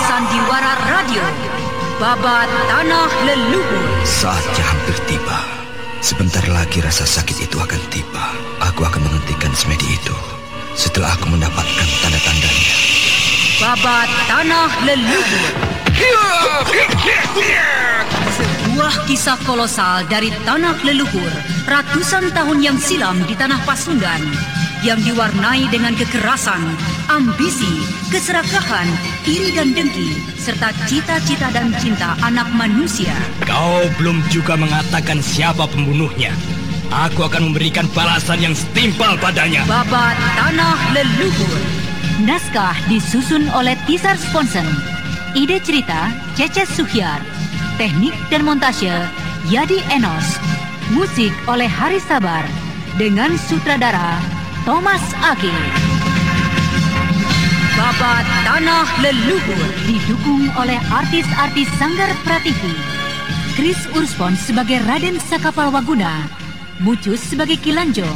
Sandiwara Radio, Babat Tanah Leluhur. Saatnya hampir tiba. Sebentar lagi rasa sakit itu akan tiba. Aku akan menghentikan semedi itu setelah aku mendapatkan tanda-tandanya. Babat Tanah Leluhur. Sebuah kisah kolosal dari tanah leluhur ratusan tahun yang silam di tanah Pasundan, yang diwarnai dengan kekerasan, ambisi, keserakahan, iri dan dengki, serta cita-cita dan cinta anak manusia. Kau belum juga mengatakan siapa pembunuhnya. Aku akan memberikan balasan yang setimpal padanya. Babat Tanah Leluhur. Naskah disusun oleh Tisar Sponsen. Ide cerita Cece Suhyar. Teknik dan montase Yadi Enos. Musik oleh Haris Sabar dengan sutradara Thomas Ake. Babat Tanah Leluhur didukung oleh artis-artis Sanggar Prativi. Chris Urspon sebagai Raden Sakapalwaguna, Mucus sebagai Kilanjo,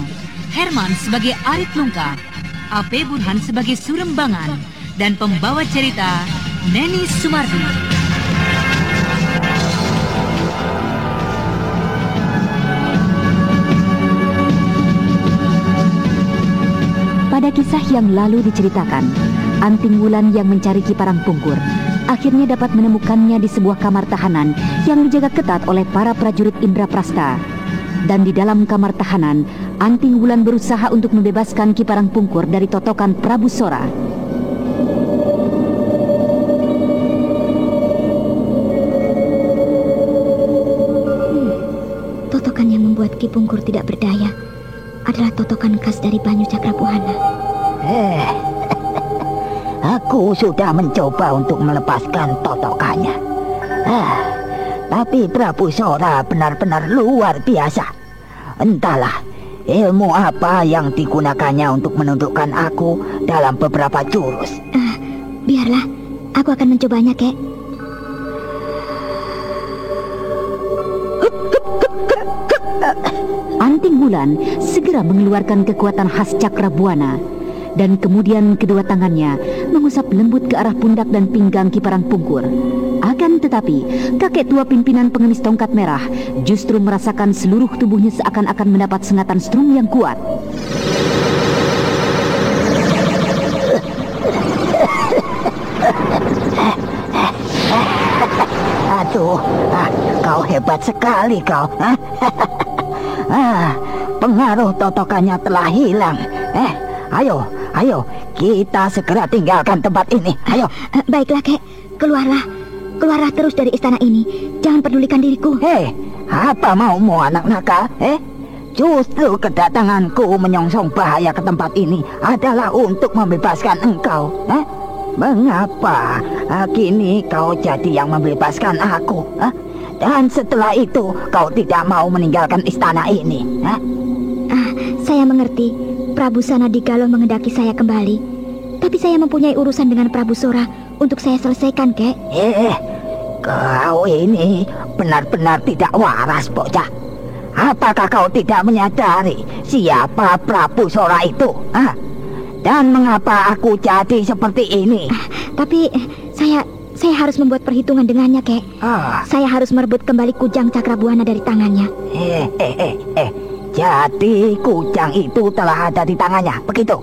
Herman sebagai Arit Lungkah, A.P. Burhan sebagai Surembangan, dan pembawa cerita Neni Sumardi. Pada kisah yang lalu diceritakan, Anting Wulan yang mencari Ki Parangpungkur akhirnya dapat menemukannya di sebuah kamar tahanan yang dijaga ketat oleh para prajurit Indraprasta. Dan di dalam kamar tahanan, Anting Wulan berusaha untuk membebaskan Ki Parangpungkur dari totokan Prabu Sora. Totokan yang membuat Ki Pungkur tidak berdaya adalah totokan khas dari Banyu Cakrabuana. Aku sudah mencoba untuk melepaskan totokannya. Tapi Prabu Sora benar-benar luar biasa. Entahlah ilmu apa yang digunakannya untuk menundukkan aku dalam beberapa jurus. Biarlah, aku akan mencobanya, Kek. Anting Wulan segera mengeluarkan kekuatan khas Cakrabuana, dan kemudian kedua tangannya mengusap lembut ke arah pundak dan pinggang Ki Parangpungkur. Akan tetapi, kakek tua pimpinan pengemis tongkat merah justru merasakan seluruh tubuhnya seakan-akan mendapat sengatan strum yang kuat. Aduh, kau hebat sekali kau. Pengaruh totokannya telah hilang. Ayo, kita segera tinggalkan tempat ini. Ayo. Baiklah, Kek. Keluarlah terus dari istana ini. Jangan pedulikan diriku. Apa maumu anak nakal? Justru kedatanganku menyongsong bahaya ke tempat ini adalah untuk membebaskan engkau. Mengapa kini kau jadi yang membebaskan aku? Dan setelah itu kau tidak mau meninggalkan istana ini? Saya mengerti. Prabu Sanadigalo menghendaki saya kembali. Tapi saya mempunyai urusan dengan Prabu Sora untuk saya selesaikan, Kek. Kau ini benar-benar tidak waras, bocah. Apakah kau tidak menyadari siapa Prabu Sora itu? Dan mengapa aku jadi seperti ini? Tapi saya harus membuat perhitungan dengannya, Kek. Saya harus merebut kembali kujang Cakrabuana dari tangannya. Jadi kujang itu telah ada di tangannya, begitu?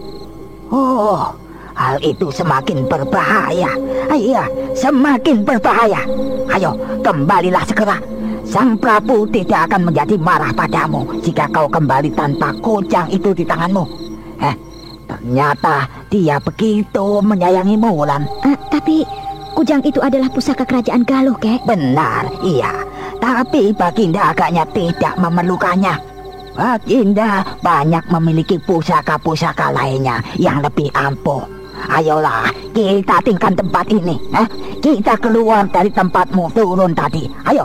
Hal itu semakin berbahaya. Iya, semakin berbahaya. Ayo, kembalilah segera. Sang Prabu tidak akan menjadi marah padamu jika kau kembali tanpa kujang itu di tanganmu. Ternyata dia begitu menyayangimu, Wulan. Tapi kujang itu adalah pusaka kerajaan Galuh, Kek. Benar, iya. Tapi Baginda agaknya tidak memerlukannya. Baginda banyak memiliki pusaka-pusaka lainnya yang lebih ampuh. Ayolah, kita tinggalkan tempat ini. Kita keluar dari tempatmu turun tadi. Ayo.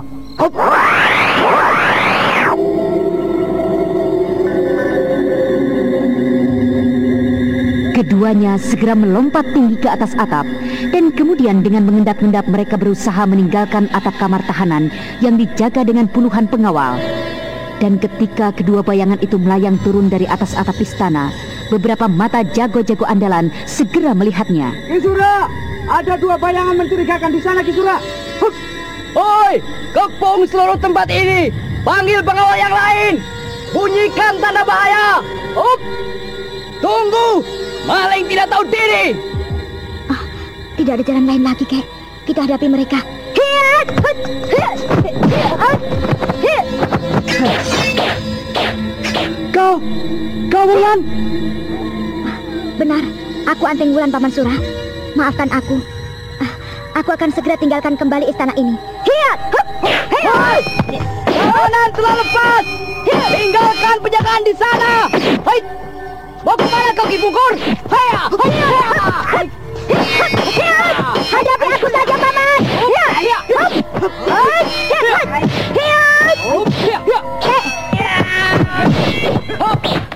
Keduanya segera melompat tinggi ke atas atap, dan kemudian dengan mengendap-endap mereka berusaha meninggalkan atap kamar tahanan yang dijaga dengan puluhan pengawal. Dan ketika kedua bayangan itu melayang turun dari atas atap istana, beberapa mata jago-jago andalan segera melihatnya. Sura, Ada 2 bayangan mencurigakan di sana, Kisura. Oi, kepung seluruh tempat ini. Panggil pengawal yang lain. Bunyikan tanda bahaya. Tunggu, maling tidak tahu diri. Tidak ada jalan lain lagi, Kek. Kita hadapi mereka. Kau Wulan? Benar, aku Anting Wulan, Paman Sura. Maafkan aku. Aku akan segera tinggalkan kembali istana ini. Tahanan telah lepas. Tinggalkan penjagaan di sana. Hai, mau kemana kau Ki Pungkur? Hadapi aku saja, Paman.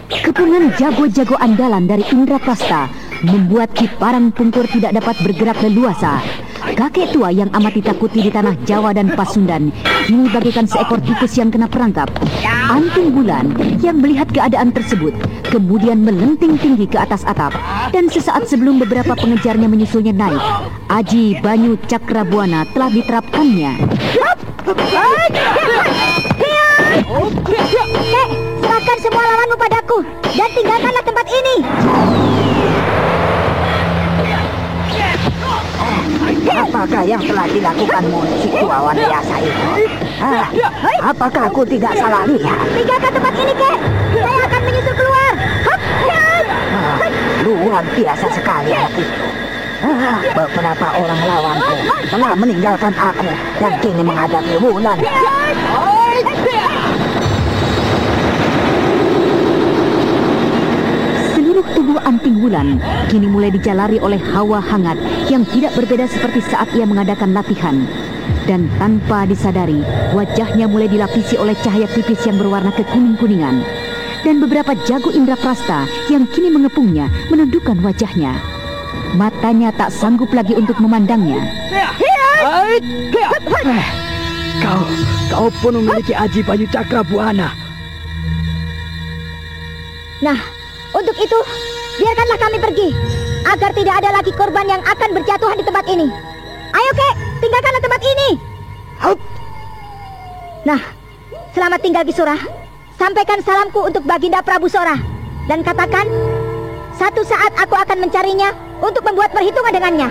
Kepungan jago-jago andalan dari Indraprasta membuat Ki Parang Pungkur tidak dapat bergerak leluasa. Kakek tua yang amat ditakuti di tanah Jawa dan Pasundan kini bagaikan seekor tikus yang kena perangkap. Anting Wulan yang melihat keadaan tersebut kemudian melenting tinggi ke atas atap, dan sesaat sebelum beberapa pengejarnya menyusulnya naik, Aji Banyu Cakrabuana telah diterapkannya. Serahkan semua lawanmu padaku dan tinggalkanlah tempat ini. Apakah yang telah dilakukanmu si tua Wanayasa itu? Apakah aku tidak salah lihat? Tinggalkan tempat ini, Kek. Saya akan menyusul keluar. Luar biasa sekali aku. Beberapa orang lawanku telah meninggalkan aku dan kini menghadapi Wulan. Seluruh tubuh Anting Wulan kini mulai dijalari oleh hawa hangat yang tidak berbeda seperti saat ia mengadakan latihan. Dan tanpa disadari, wajahnya mulai dilapisi oleh cahaya tipis yang berwarna kekuning-kuningan. Dan beberapa jago Indraprasta yang kini mengepungnya menundukkan wajahnya. Matanya tak sanggup lagi untuk memandangnya. Kau pun memiliki Aji Banyu Cakrabuana. Nah, untuk itu, biarkanlah kami pergi, agar tidak ada lagi korban yang akan berjatuhan di tempat ini. Ayo, Kek, tinggalkanlah tempat ini. Nah, selamat tinggal Kisura. Sampaikan salamku untuk Baginda Prabu Sora. Dan katakan, satu saat aku akan mencarinya untuk membuat perhitungan dengannya.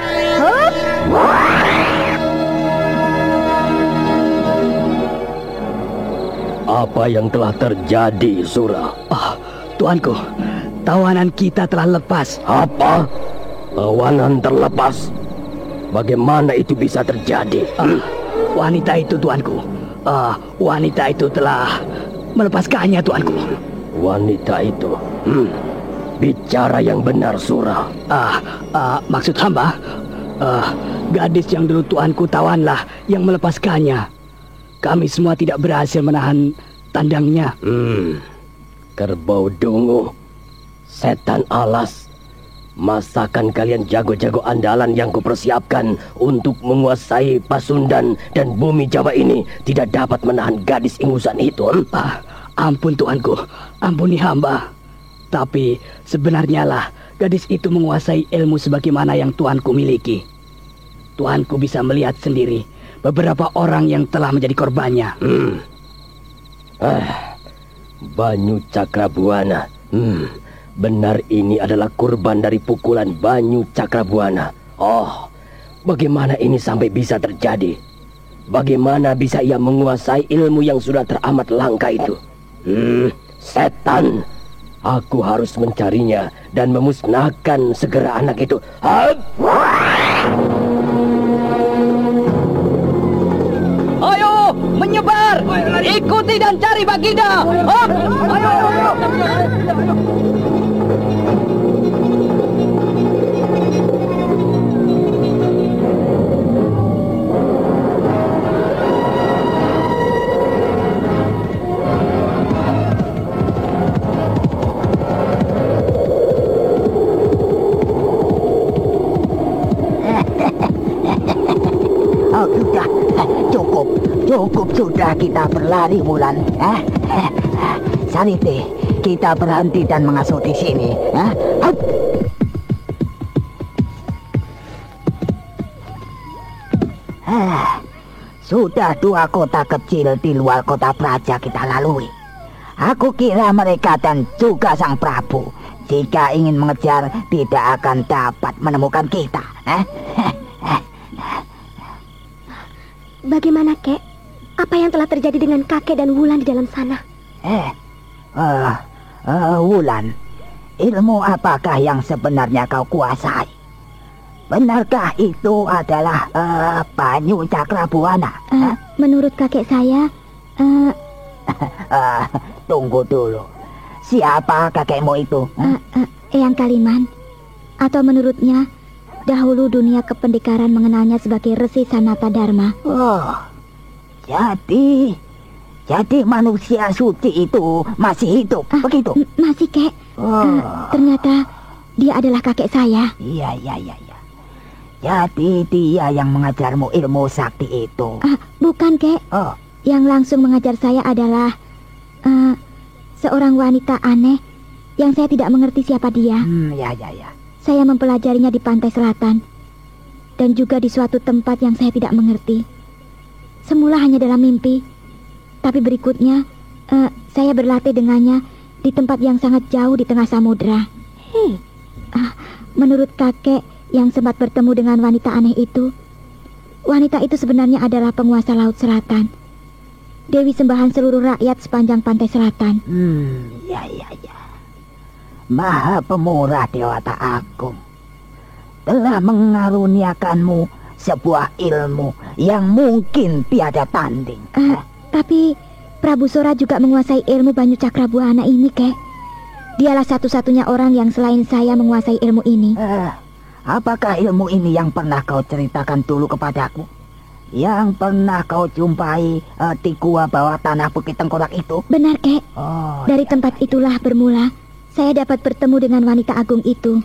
Apa yang telah terjadi, Sura? Tuanku, tawanan kita telah lepas. Apa? Tawanan terlepas? Bagaimana itu bisa terjadi? Wanita itu, tuanku. Wanita itu telah melepaskannya, tuanku. Wanita itu? Bicara yang benar, Sura. Maksud hamba, gadis yang dulu tuanku tawanlah yang melepaskannya. Kami semua tidak berhasil menahan tandangnya. Kerbau dungu, setan alas. Masakan kalian jago-jago andalan yang kupersiapkan untuk menguasai Pasundan dan bumi Jawa ini tidak dapat menahan gadis ingusan itu. Ampun tuanku, ampuni hamba. Tapi sebenarnya lah gadis itu menguasai ilmu sebagaimana yang tuanku miliki. Tuanku bisa melihat sendiri beberapa orang yang telah menjadi korbannya. Banyu Cakrabuana. Benar ini adalah kurban dari pukulan Banyu Cakrabuana. Bagaimana ini sampai bisa terjadi? Bagaimana bisa ia menguasai ilmu yang sudah teramat langka itu? Setan! Aku harus mencarinya dan memusnahkan segera anak itu. Ayo, menyebar! Ikuti dan cari Baginda! Ayo! Cukup sudah kita berlari, Wulan. Saniti, kita berhenti dan mengasuh di sini. Sudah 2 kota kecil di luar kota Praja kita lalui. Aku kira mereka dan juga Sang Prabu, jika ingin mengejar, tidak akan dapat menemukan kita. Bagaimana, Kek? Apa yang telah terjadi dengan kakek dan Wulan di dalam sana? Wulan, ilmu apakah yang sebenarnya kau kuasai? Benarkah itu adalah Banyu Cakrabuana? Menurut kakek saya, tunggu dulu. Siapa kakekmu itu? Eyang Kaliman. Atau menurutnya, dahulu dunia kependekaran mengenalnya sebagai Resi Sanata Dharma. Oh, jadi manusia suci itu masih hidup, begitu? Masih, Kek. Ternyata dia adalah kakek saya. Iya. Jadi dia yang mengajarmu ilmu sakti itu? Bukan, Kek. Yang langsung mengajar saya adalah seorang wanita aneh yang saya tidak mengerti siapa dia. Ya. Saya mempelajarinya di pantai selatan dan juga di suatu tempat yang saya tidak mengerti. Semula hanya dalam mimpi, tapi berikutnya saya berlatih dengannya di tempat yang sangat jauh di tengah samudera. Menurut kakek yang sempat bertemu dengan wanita aneh itu, wanita itu sebenarnya adalah penguasa Laut Selatan, Dewi sembahan seluruh rakyat sepanjang pantai selatan. Ya. Maha Pemurah Dewata Agung telah mengaruniakanmu sebuah ilmu yang mungkin tiada tanding. Tapi Prabu Sora juga menguasai ilmu Banyu Cakrabuana ini, Kek. Dialah satu-satunya orang yang selain saya menguasai ilmu ini. Apakah ilmu ini yang pernah kau ceritakan dulu kepadaku? Yang pernah kau jumpai di gua bawah tanah Bukit Tengkorak itu? Benar, Kek. Dari tempat itulah bermula saya dapat bertemu dengan wanita agung itu.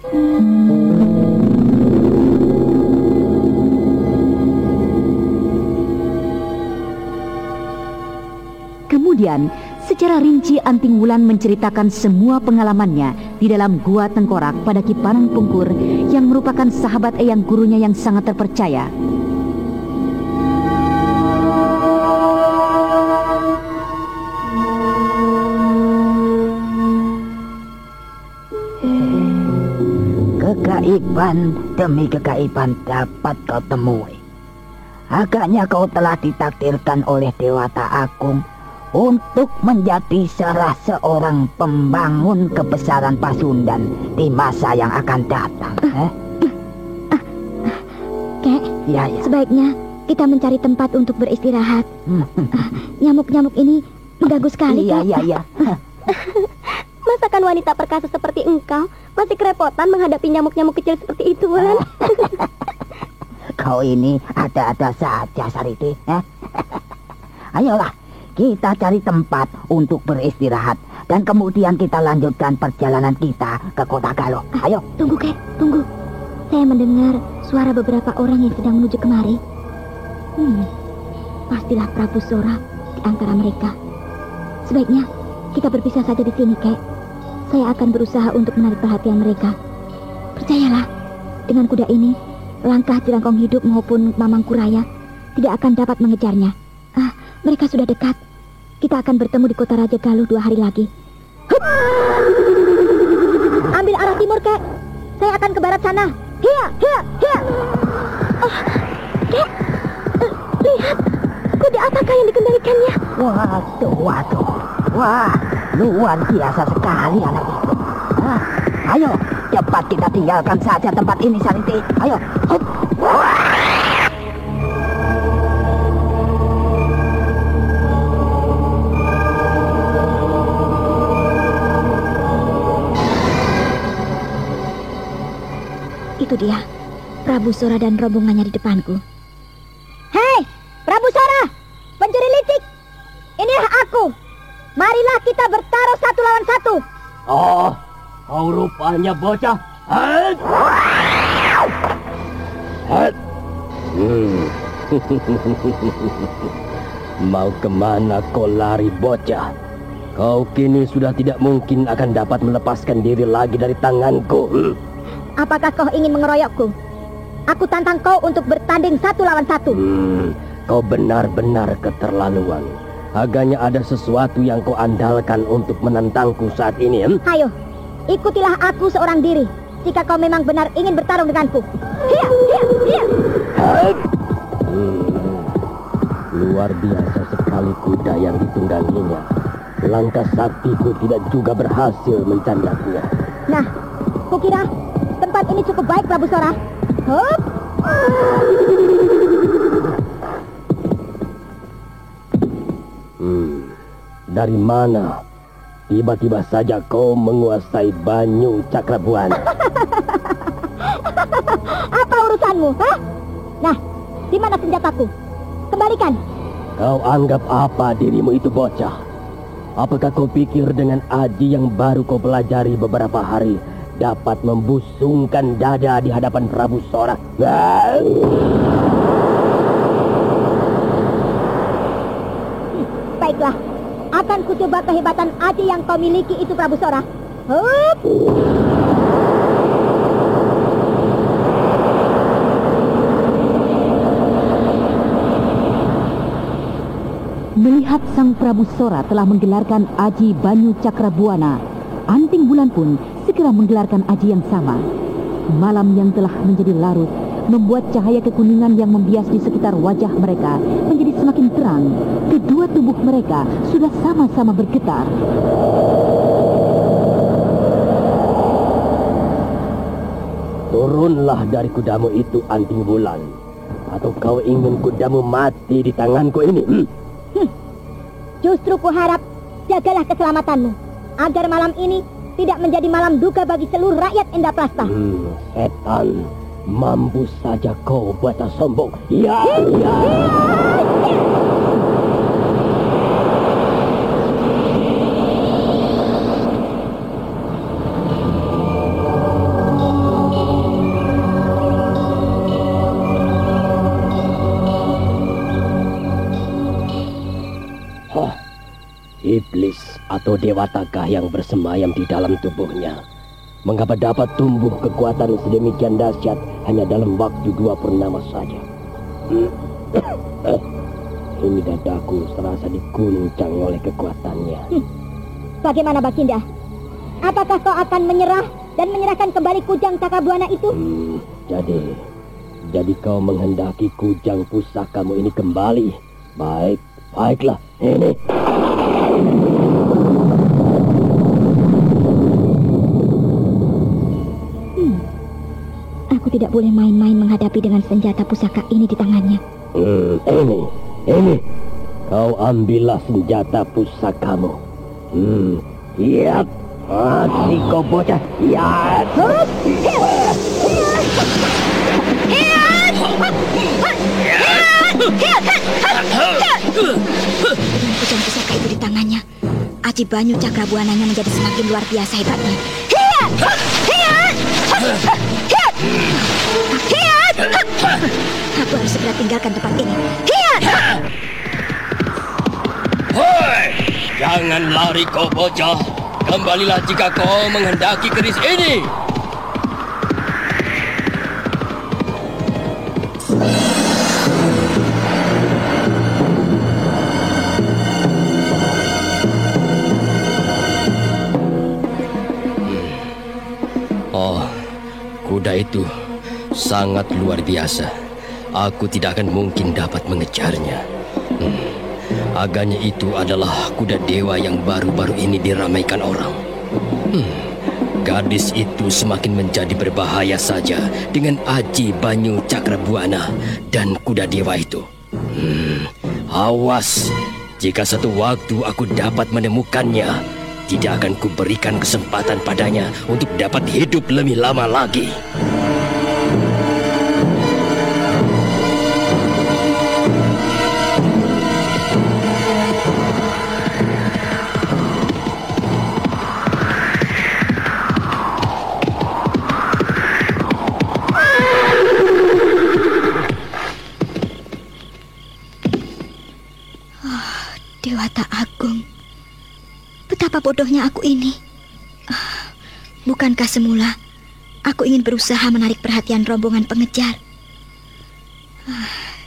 Kemudian, secara rinci Anting Wulan menceritakan semua pengalamannya di dalam Gua Tengkorak pada Ki Parangpungkur yang merupakan sahabat eyang gurunya yang sangat terpercaya. Kegaiban demi kegaiban dapat kau temui. Agaknya kau telah ditakdirkan oleh Dewata Agung untuk menjadi salah seorang pembangun kebesaran Pasundan di masa yang akan datang. Kek, ya. Sebaiknya kita mencari tempat untuk beristirahat. Nyamuk-nyamuk ini mengganggu sekali, Kek. Iya. Masakan wanita perkasa seperti engkau masih kerepotan menghadapi nyamuk-nyamuk kecil seperti itu, Wulan? Kau ini ada-ada saja, Sariti. Ayolah, kita cari tempat untuk beristirahat dan kemudian kita lanjutkan perjalanan kita ke Kota Galuh. Ayo. Tunggu, Kek, tunggu. Saya mendengar suara beberapa orang yang sedang menuju kemari. Pastilah Prabu Sora di antara mereka. Sebaiknya kita berpisah saja di sini, Kek. Saya akan berusaha untuk menarik perhatian mereka. Percayalah, dengan kuda ini, langkah Jelangkung Hidup maupun Mamang Kuraya tidak akan dapat mengejarnya. Mereka sudah dekat. Kita akan bertemu di Kota Raja Galuh 2 hari lagi. Hup! Ambil arah timur, Kek. Saya akan ke barat sana. Hiya. Kek, lihat. Kuda apakah yang dikendalikannya? Waduh. Wah, luar biasa sekali anak itu. Ayo, cepat kita tinggalkan saja tempat ini, Sariti. Ayo. Hup. Itu dia, Prabu Sora dan rombongannya di depanku. Hei, Prabu Sora, pencuri licik. Inilah aku. Marilah kita bertaruh 1 lawan 1. Kau rupanya bocah. Mau kemana kau lari, bocah? Kau kini sudah tidak mungkin akan dapat melepaskan diri lagi dari tanganku. Apakah kau ingin mengeroyokku? Aku tantang kau untuk bertanding 1 lawan 1. Kau benar-benar keterlaluan. Agaknya ada sesuatu yang kau andalkan untuk menentangku saat ini. Ayo, ikutilah aku seorang diri. Jika kau memang benar ingin bertarung denganku. Hiya, hiya, hiya. Luar biasa sekali kuda yang ditungganginya. Langkah saktiku tidak juga berhasil mencandaknya. Nah, kukira tempat ini cukup baik, Prabu Sora. Hup. Dari mana tiba-tiba saja kau menguasai Banyu Cakrabuana? Apa urusanmu? Hah? Nah, di mana senjataku? Kembalikan. Kau anggap apa dirimu itu, bocah? Apakah kau pikir dengan aji yang baru kau pelajari beberapa hari dapat membusungkan dada di hadapan Prabu Sora? Baiklah, akan kucoba kehebatan aji yang kau miliki itu, Prabu Sora. Hup. Melihat sang Prabu Sora telah menggelarkan aji Banyu Cakrabuana, Anting Bulan pun segera menggelarkan aji yang sama. Malam yang telah menjadi larut membuat cahaya kekuningan yang membias di sekitar wajah mereka menjadi semakin terang. Kedua tubuh mereka sudah sama-sama bergetar. Turunlah dari kudamu itu, Anting Bulan. Atau kau ingin kudamu mati di tanganku ini? Justru kuharap jagalah keselamatanmu, agar malam ini tidak menjadi malam duka bagi seluruh rakyat Indraprastha. Setan, mampu saja kau bocah sombong. Ya, ya. Iblis atau dewatakah yang bersemayam di dalam tubuhnya? Mengapa dapat tumbuh kekuatan sedemikian dahsyat hanya dalam waktu 2 purnama saja? Ini dadaku serasa diguncang oleh kekuatannya. Bagaimana, Baginda? Apakah kau akan menyerah dan menyerahkan kembali kujang Cakrabuana itu? Jadi kau menghendaki kujang pusakamu ini kembali? Baiklah, ini. Aku tidak boleh main-main menghadapi dengan senjata pusaka ini di tangannya. Ini. Kau ambillah senjata pusakamu. Yap. Mati kau bocah. Yap. Dengan kujang pusaka itu di tangannya, aji Banyu Cakrabuananya menjadi semakin luar biasa hebatnya. Aku harus segera tinggalkan tempat ini. Hoi! Jangan lari kau bocah. Kembalilah jika kau menghendaki keris ini. Kuda itu sangat luar biasa. Aku tidak akan mungkin dapat mengejarnya. Agaknya itu adalah kuda dewa yang baru-baru ini diramaikan orang. Gadis itu semakin menjadi berbahaya saja dengan aji Banyu Cakrabuana dan kuda dewa itu. Awas, jika satu waktu aku dapat menemukannya, tidak akan kuberikan kesempatan padanya untuk dapat hidup lebih lama lagi. Dewata Agung. Betapa bodohnya aku ini. Bukankah semula aku ingin berusaha menarik perhatian rombongan pengejar?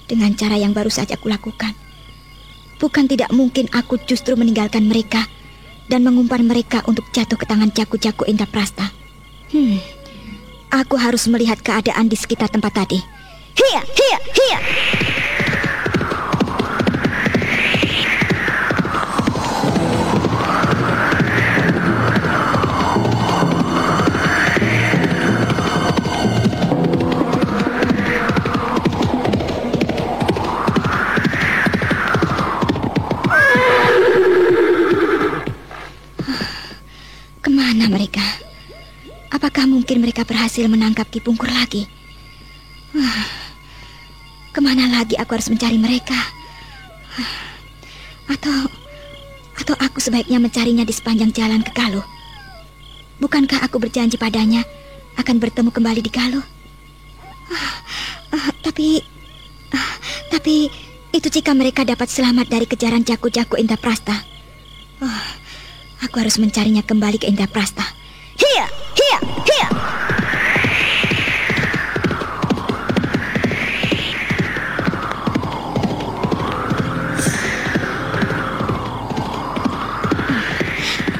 Dengan cara yang baru saja kulakukan, bukan tidak mungkin aku justru meninggalkan mereka dan mengumpan mereka untuk jatuh ke tangan jago-jago Indraprasta. Aku harus melihat keadaan di sekitar tempat tadi. Hiya, hiya, hiya. Kemana mereka? Apakah mungkin mereka berhasil menangkap Ki Pungkur lagi? Kemana lagi aku harus mencari mereka? Atau aku sebaiknya mencarinya di sepanjang jalan ke Galuh? Bukankah aku berjanji padanya akan bertemu kembali di Galuh? Tapi itu jika mereka dapat selamat dari kejaran jago-jago Indraprasta. Aku harus mencarinya kembali ke Indraprasta. Hiya, hiya, hiya.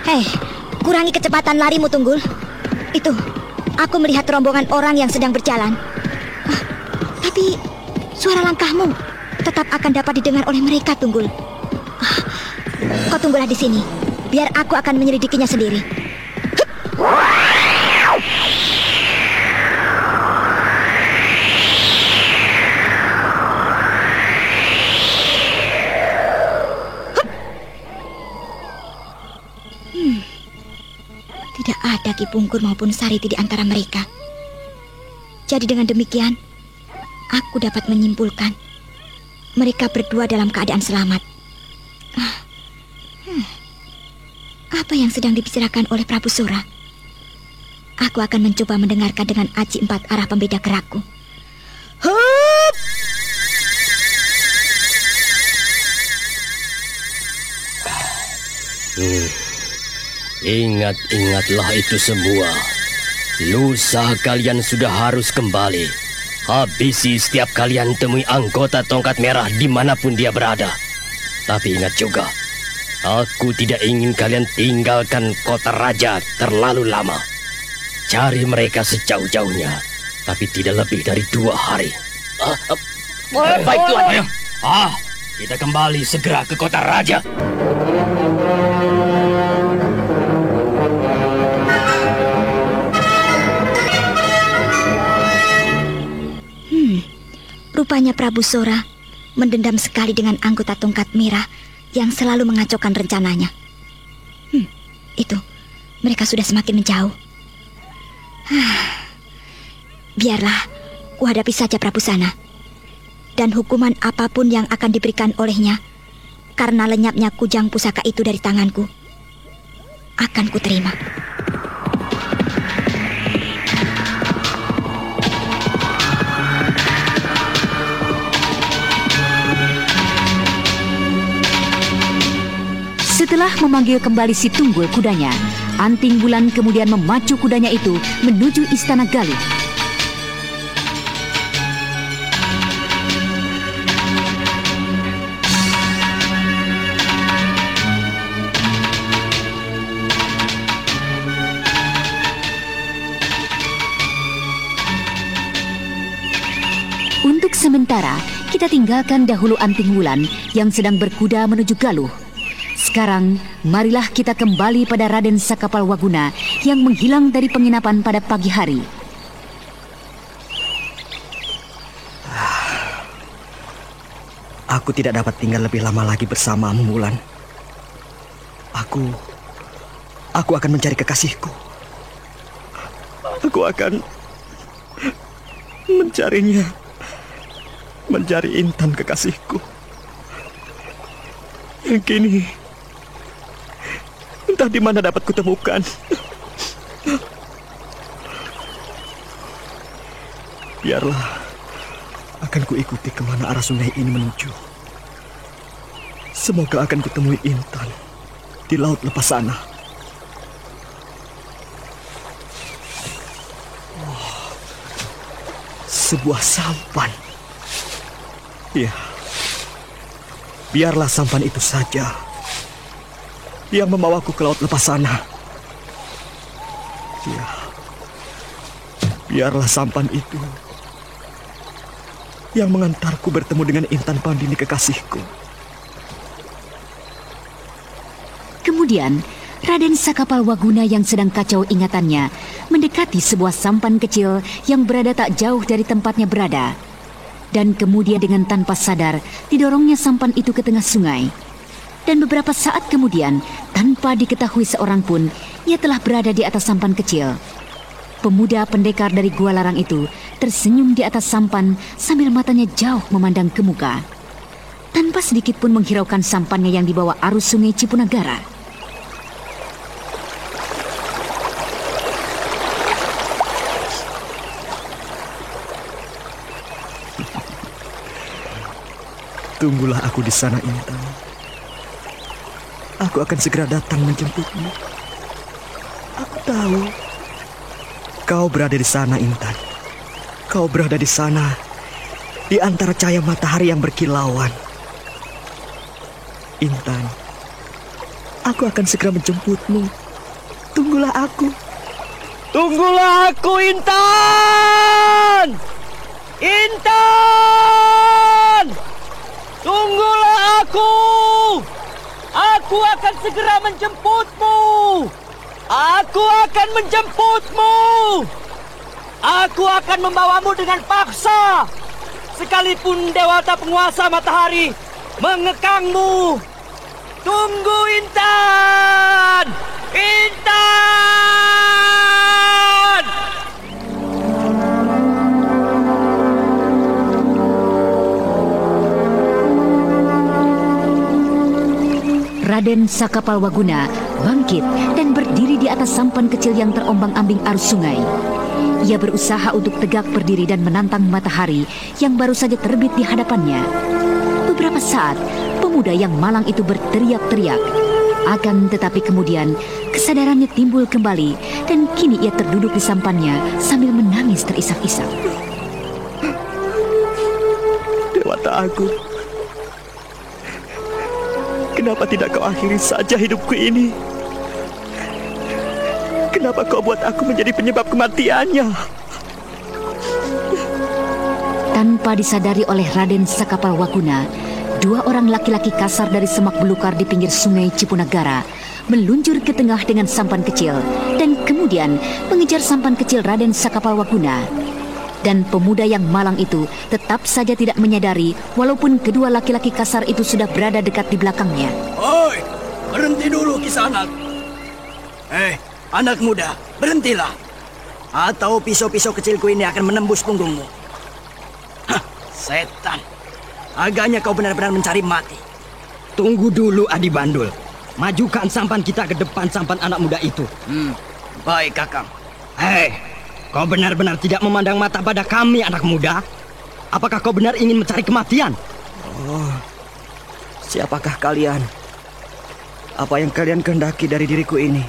Hei, kurangi kecepatan larimu, Tunggul. Itu, aku melihat rombongan orang yang sedang berjalan. Tapi suara langkahmu tetap akan dapat didengar oleh mereka, Tunggul. Kau tunggulah di sini, biar aku akan menyelidikinya sendiri. Tidak ada Ki Pungkur maupun Sariti di antara mereka. Jadi dengan demikian, aku dapat menyimpulkan mereka berdua dalam keadaan selamat. Apa yang sedang dibicarakan oleh Prabu Sora? Aku akan mencoba mendengarkan dengan aji 4 arah pembeda gerakku. Hup! Ingat-ingatlah itu semua. Lusa kalian sudah harus kembali. Habisi setiap kalian temui anggota tongkat merah dimanapun dia berada. Tapi ingat juga, aku tidak ingin kalian tinggalkan kota raja terlalu lama. Cari mereka sejauh-jauhnya, tapi tidak lebih dari 2 hari. Baik Tuan. Kita kembali segera ke kota raja. Rupanya Prabu Sora mendendam sekali dengan anggota tongkat merah yang selalu mengacaukan rencananya. Itu, mereka sudah semakin menjauh. Biarlah, kuhadapi saja Prabu Sana. Dan hukuman apapun yang akan diberikan olehnya karena lenyapnya kujang pusaka itu dari tanganku, akan kuterima. Setelah memanggil kembali si Tunggul kudanya, Anting Wulan kemudian memacu kudanya itu menuju istana Galuh. Untuk sementara, kita tinggalkan dahulu Anting Wulan yang sedang berkuda menuju Galuh. Sekarang, marilah kita kembali pada Raden Sakapalwaguna yang menghilang dari penginapan pada pagi hari. Aku tidak dapat tinggal lebih lama lagi bersamamu, Wulan. Aku akan mencari kekasihku. Aku akan mencarinya. Mencari Intan kekasihku. Yang kini entah di mana dapat kutemukan. Biarlah, akan kuikuti kemana arah sungai ini menuju. Semoga akan kutemui Intan di laut lepas sana. Sebuah sampan. Ya, biarlah sampan itu saja yang membawaku ke laut lepas sana. Ya, biarlah sampan itu yang mengantarku bertemu dengan Intan Pandini kekasihku. Kemudian, Raden Sakapalwaguna yang sedang kacau ingatannya mendekati sebuah sampan kecil yang berada tak jauh dari tempatnya berada. Dan kemudian dengan tanpa sadar didorongnya sampan itu ke tengah sungai. Dan beberapa saat kemudian, tanpa diketahui seorang pun, ia telah berada di atas sampan kecil. Pemuda pendekar dari Gua Larang itu tersenyum di atas sampan sambil matanya jauh memandang ke muka. Tanpa sedikit pun menghiraukan sampannya yang dibawa arus sungai Cipunagara. Tunggulah aku di sana, Intan. Aku akan segera datang menjemputmu. Aku tahu kau berada di sana, Intan. Kau berada di sana, di antara cahaya matahari yang berkilauan. Intan, aku akan segera menjemputmu. Tunggulah aku. Tunggulah aku, Intan! Intan! Tunggulah aku! Aku akan segera menjemputmu! Aku akan menjemputmu! Aku akan membawamu dengan paksa! Sekalipun Dewata Penguasa Matahari mengekangmu! Tunggu, Intan! Intan! Raden Sakapalwaguna bangkit dan berdiri di atas sampan kecil yang terombang-ambing arus sungai. Ia berusaha untuk tegak berdiri dan menantang matahari yang baru saja terbit di hadapannya. Beberapa saat, pemuda yang malang itu berteriak-teriak. Akan tetapi kemudian, kesadarannya timbul kembali dan kini ia terduduk di sampannya sambil menangis terisak-isak. Dewata Agung, kenapa tidak kau akhiri saja hidupku ini? Kenapa kau buat aku menjadi penyebab kematiannya? Tanpa disadari oleh Raden Sakapalwaguna, dua orang laki-laki kasar dari semak belukar di pinggir sungai Cipunagara meluncur ke tengah dengan sampan kecil dan kemudian mengejar sampan kecil Raden Sakapalwaguna. Dan pemuda yang malang itu tetap saja tidak menyadari walaupun kedua laki-laki kasar itu sudah berada dekat di belakangnya. Oi, berhenti dulu, Kisanak. Anak muda, berhentilah. Atau pisau-pisau kecilku ini akan menembus punggungmu. Hah, setan. Agaknya kau benar-benar mencari mati. Tunggu dulu, Adi Bandul. Majukan sampan kita ke depan sampan anak muda itu. Baik, Kakang. Hei, kau benar-benar tidak memandang mata pada kami, anak muda? Apakah kau benar ingin mencari kematian? Oh, siapakah kalian? Apa yang kalian kehendaki dari diriku ini?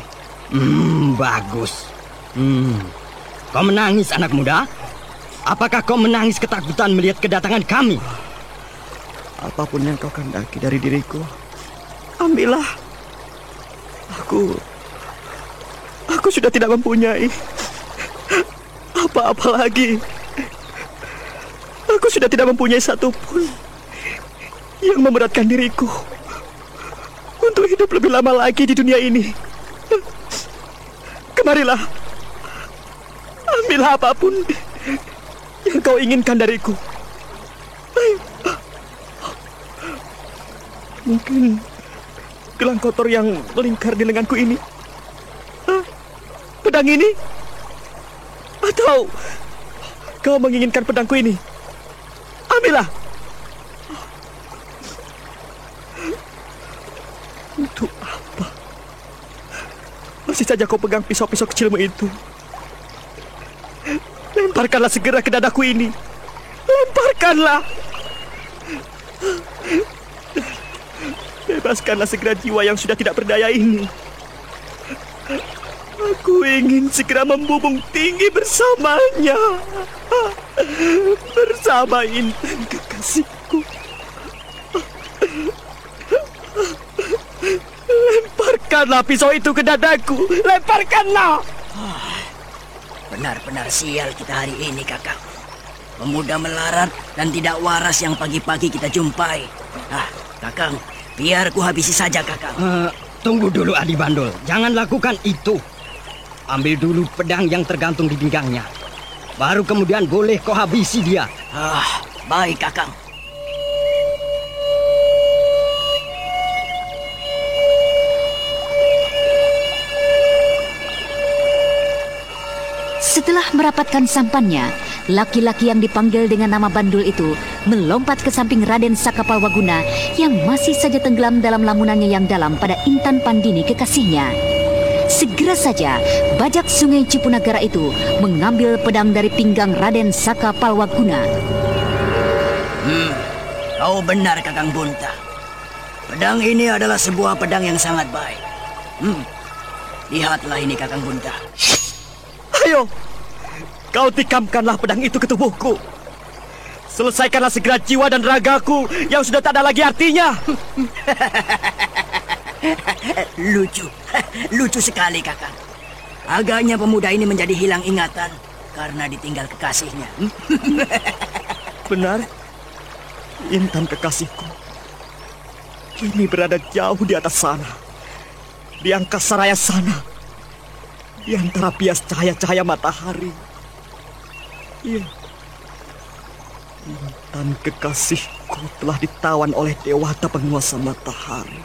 Bagus. Kau menangis, anak muda? Apakah kau menangis ketakutan melihat kedatangan kami? Apapun yang kau kehendaki dari diriku, ambillah. Aku sudah tidak mempunyai apa-apa lagi. Aku sudah tidak mempunyai satupun yang memberatkan diriku untuk hidup lebih lama lagi di dunia ini. Kemarilah, ambillah apapun yang kau inginkan dariku. Mungkin gelang kotor yang melingkar di lenganku ini, pedang ini, atau kau menginginkan pedangku ini? Ambillah. Untuk apa? Masih saja kau pegang pisau-pisau kecilmu itu. Lemparkanlah segera ke dadaku ini. Lemparkanlah. Bebaskanlah segera jiwa yang sudah tidak berdaya ini. Aku ingin segera membubung tinggi bersamanya. Bersama Intan kekasihku. Lemparkanlah pisau itu ke dadaku. Lemparkanlah. Benar-benar sial kita hari ini, Kakang. Pemuda melarat dan tidak waras yang pagi-pagi kita jumpai. Kakang, biar ku habisi saja, Kakang. Tunggu dulu, Adi Bandul. Jangan lakukan itu. Ambil dulu pedang yang tergantung di pinggangnya. Baru kemudian boleh kau habisi dia. Baik, Kakang. Setelah merapatkan sampannya, laki-laki yang dipanggil dengan nama Bandul itu melompat ke samping Raden Sakapalwaguna yang masih saja tenggelam dalam lamunannya yang dalam pada Intan Pandini kekasihnya. Segera saja, bajak sungai Cipunagara itu mengambil pedang dari pinggang Raden Sakapalwaguna. Kau benar, Kakang Bunta. Pedang ini adalah sebuah pedang yang sangat baik. Lihatlah ini, Kakang Bunta. Ayo, kau tikamkanlah pedang itu ke tubuhku. Selesaikanlah segera jiwa dan ragaku yang sudah tak ada lagi artinya. Lucu sekali, Kakang. Agaknya pemuda ini menjadi hilang ingatan karena ditinggal kekasihnya. Benar, Intan kekasihku kini berada jauh di atas sana, di angkasa raya sana, di antara bias cahaya-cahaya matahari. Iya, Intan kekasihku telah ditawan oleh Dewata penguasa matahari.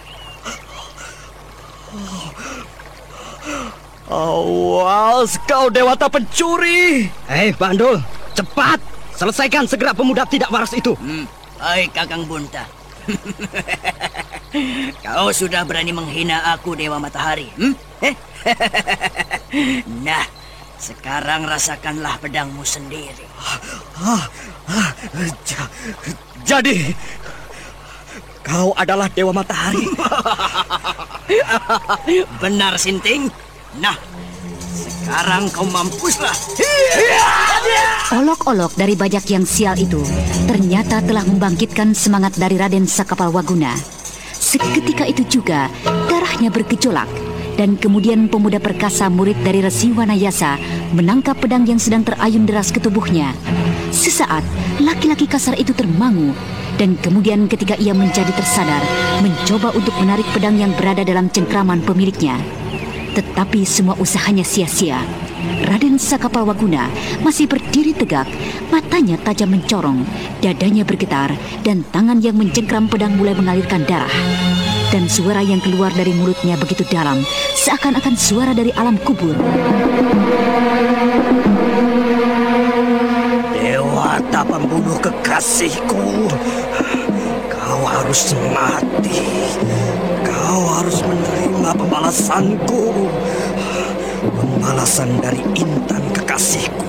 Awas kau Dewata pencuri! Bandul, cepat! Selesaikan segera pemuda tidak waras itu. Baik, Kakang Bunta. Kau sudah berani menghina aku, Dewa Matahari. Nah, sekarang rasakanlah pedangmu sendiri. Jadi, kau adalah Dewa Matahari? Benar, Sinting. Nah, sekarang kau mampuslah. Olok-olok dari bajak yang sial itu ternyata telah membangkitkan semangat dari Raden Sakapalwaguna. Seketika itu juga darahnya bergejolak dan kemudian pemuda perkasa murid dari Resi Wanayasa menangkap pedang yang sedang terayun deras ke tubuhnya. Sesaat laki-laki kasar itu termangu dan kemudian ketika ia menjadi tersadar mencoba untuk menarik pedang yang berada dalam cengkraman pemiliknya. Tetapi semua usahanya sia-sia. Raden Sakapalwaguna masih berdiri tegak, matanya tajam mencorong, dadanya bergetar, dan tangan yang mencengkram pedang mulai mengalirkan darah. Dan suara yang keluar dari mulutnya begitu dalam, seakan-akan suara dari alam kubur. Dewata pembunuh kekasihku, kau harus mati. Kau harus menerima pembalasanku. Pembalasan dari Intan kekasihku.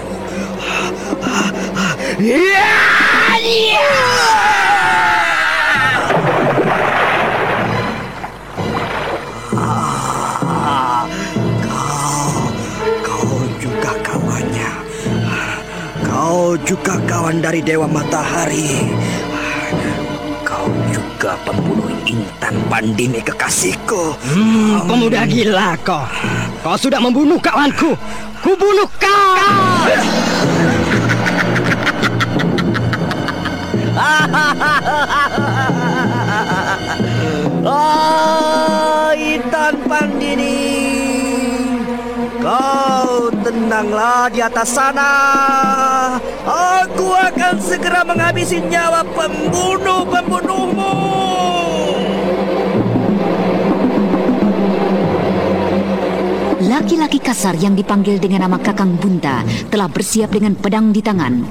Kau juga kawannya. Kau juga kawan dari Dewa Matahari. Kau juga pembunuh Intan Pandini kekasihku. Pemuda gila kau. Kau sudah membunuh kawanku. Kubunuh kau. Intan Pandini, kau tenanglah di atas sana. Aku akan segera menghabisi nyawa pembunuh-pembunuhmu. Laki-laki kasar yang dipanggil dengan nama Kakang Bunta telah bersiap dengan pedang di tangan.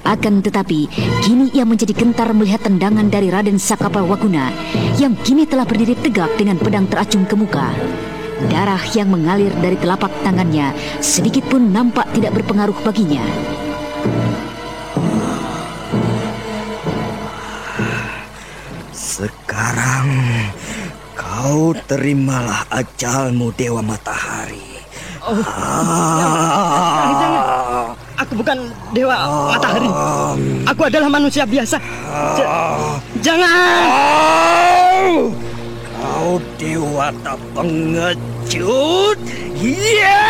Akan tetapi, kini ia menjadi gentar melihat tendangan dari Raden Sakapalwaguna yang kini telah berdiri tegak dengan pedang teracung ke muka. Darah yang mengalir dari telapak tangannya sedikit pun nampak tidak berpengaruh baginya. Sekarang kau terimalah ajalmu, Dewa Matahari. Jangan. Aku bukan Dewa Matahari. Aku adalah manusia biasa. Jangan. Kau dewata pengecut. Iya.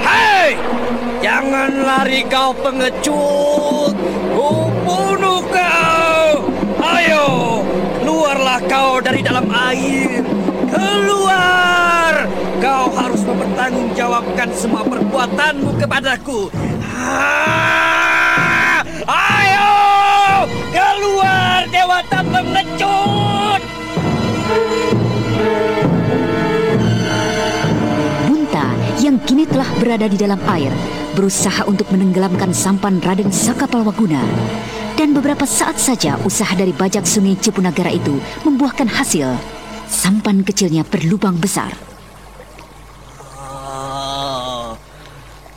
Hei! Jangan lari kau pengecut. Kubunuh kau. Ayo, keluarlah kau dari dalam air. Keluar. Kau harus mempertanggungjawabkan semua perbuatanmu kepadaku. Ayo, keluar dewata pengecut. Bunta yang kini telah berada di dalam air berusaha untuk menenggelamkan sampan Raden Sakapalwaguna. Dan beberapa saat saja usaha dari bajak sungai Cipunagara itu membuahkan hasil. Sampan kecilnya berlubang besar.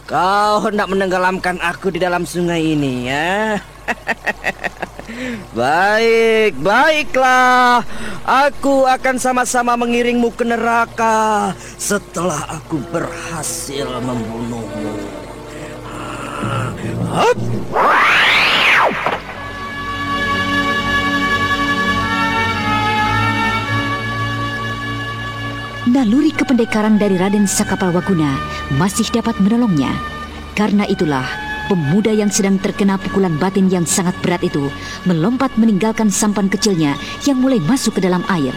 Kau hendak menenggelamkan aku di dalam sungai ini, ya? Baiklah. Aku akan sama-sama mengiringmu ke neraka setelah aku berhasil membunuhmu. Naluri kependekaran dari Raden Sakapalwaguna masih dapat menolongnya. Karena itulah, pemuda yang sedang terkena pukulan batin yang sangat berat itu melompat meninggalkan sampan kecilnya yang mulai masuk ke dalam air.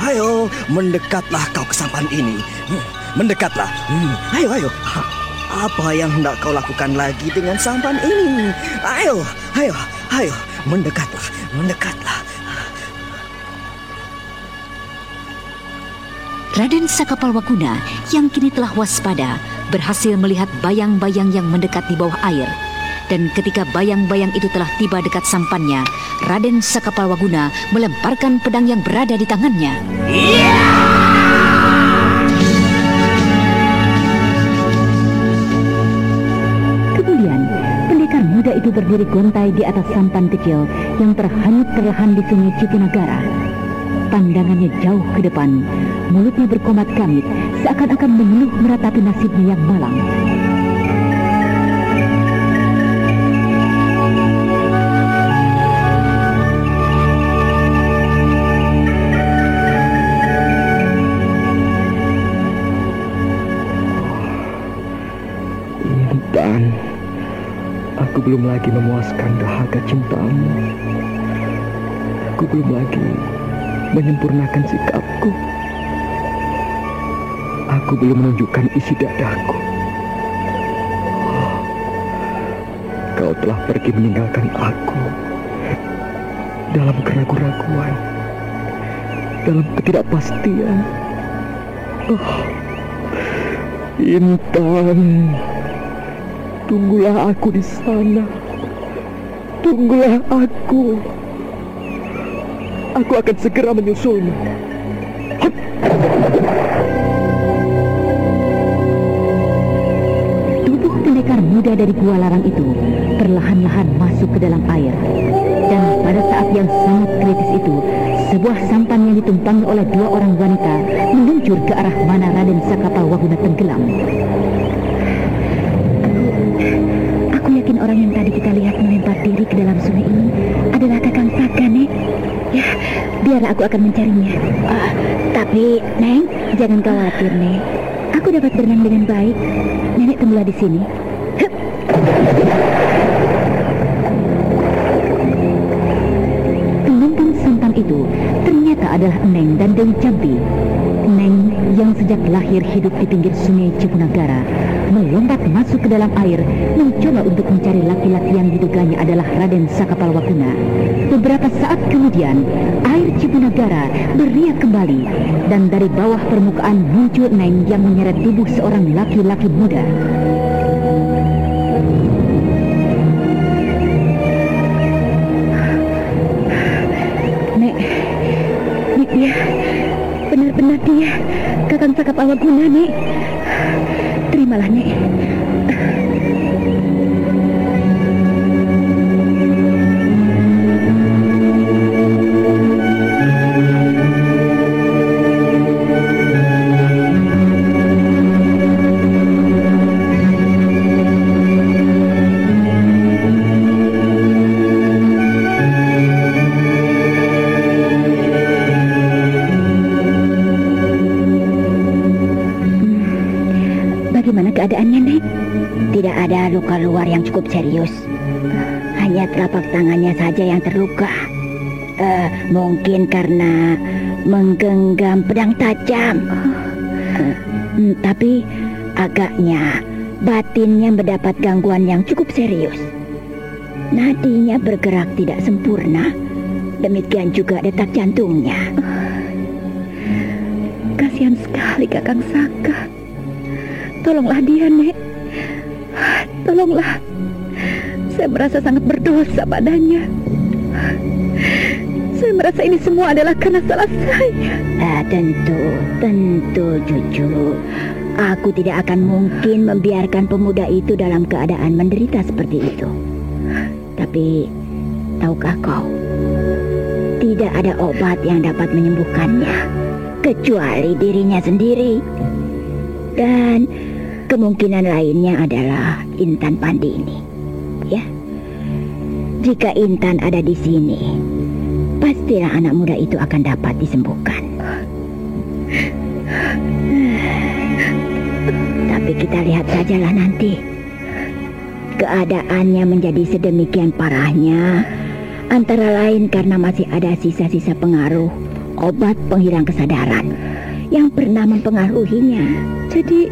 Ayo, mendekatlah kau ke sampan ini. Mendekatlah. Ayo. Apa yang hendak kau lakukan lagi dengan sampan ini? Ayo, mendekatlah. Raden Sakapalwaguna yang kini telah waspada berhasil melihat bayang-bayang yang mendekat di bawah air. Dan ketika bayang-bayang itu telah tiba dekat sampannya, Raden Sakapalwaguna melemparkan pedang yang berada di tangannya. Kemudian, pendekar muda itu berdiri gontai di atas sampan kecil yang terhanyut perlahan di sungai Cipunagara. Pandangannya jauh ke depan, mulutnya berkomat kamit, seakan-akan mengeluh meratapi nasibnya yang malang. Intan, aku belum lagi memuaskan dahaga cintamu. Aku belum lagi menyempurnakan sikapku. Aku belum menunjukkan isi dadaku. Kau telah pergi meninggalkan aku dalam keraguan-raguan, dalam ketidakpastian. Intan, tunggulah aku di sana. Tunggulah aku. Aku akan segera menyusulmu. Tubuh pendekar muda dari Gua Larang itu perlahan-lahan masuk ke dalam air. Dan pada saat yang sangat kritis itu, sebuah sampan yang ditumpangi oleh dua orang wanita meluncur ke arah mana Raden Sakapalwaguna tenggelam. Aku yakin orang yang tadi kita lihat melempar diri ke dalam sungai ini adalah Kakang Saka, Nek. Ya, biarlah aku akan mencarinya. Tapi, Neng, jangan khawatir, Nek. Aku dapat berenang dengan baik. Nenek tunggulah di sini. Penumpang sampan itu ternyata adalah Neng dan Dewi Campi. Neng yang sejak lahir hidup di pinggir sungai Cipunagara melompat masuk ke dalam air mencoba untuk mencari laki-laki yang diduganya adalah Raden Sakapalwaguna. Beberapa saat kemudian air Cipunagara beriak kembali dan dari bawah permukaan muncul Neng yang menyeret tubuh seorang laki-laki muda. Nek dia benar-benar dia Kakang Sakapalwaguna, Nek. Terimalah, Nek. luka luar yang cukup serius. Hanya telapak tangannya saja yang terluka. Mungkin karena menggenggam pedang tajam. Tapi agaknya batinnya mendapat gangguan yang cukup serius. Nadinya bergerak tidak sempurna. Demikian juga detak jantungnya. Kasihan sekali Kakang Saka. Tolonglah dia, Nek. Tolonglah. Saya merasa sangat berdosa padanya. Saya merasa ini semua adalah karena salah saya. Tentu, cucu. Aku tidak akan mungkin membiarkan pemuda itu dalam keadaan menderita seperti itu. Tapi, tahukah kau? Tidak ada obat yang dapat menyembuhkannya, kecuali dirinya sendiri. Dan kemungkinan lainnya adalah Intan Pandini. Ya, jika Intan ada di sini, pastilah anak muda itu akan dapat disembuhkan. Tapi kita lihat sajalah nanti. Keadaannya menjadi sedemikian parahnya, antara lain karena masih ada sisa-sisa pengaruh obat penghilang kesadaran yang pernah mempengaruhinya. Jadi,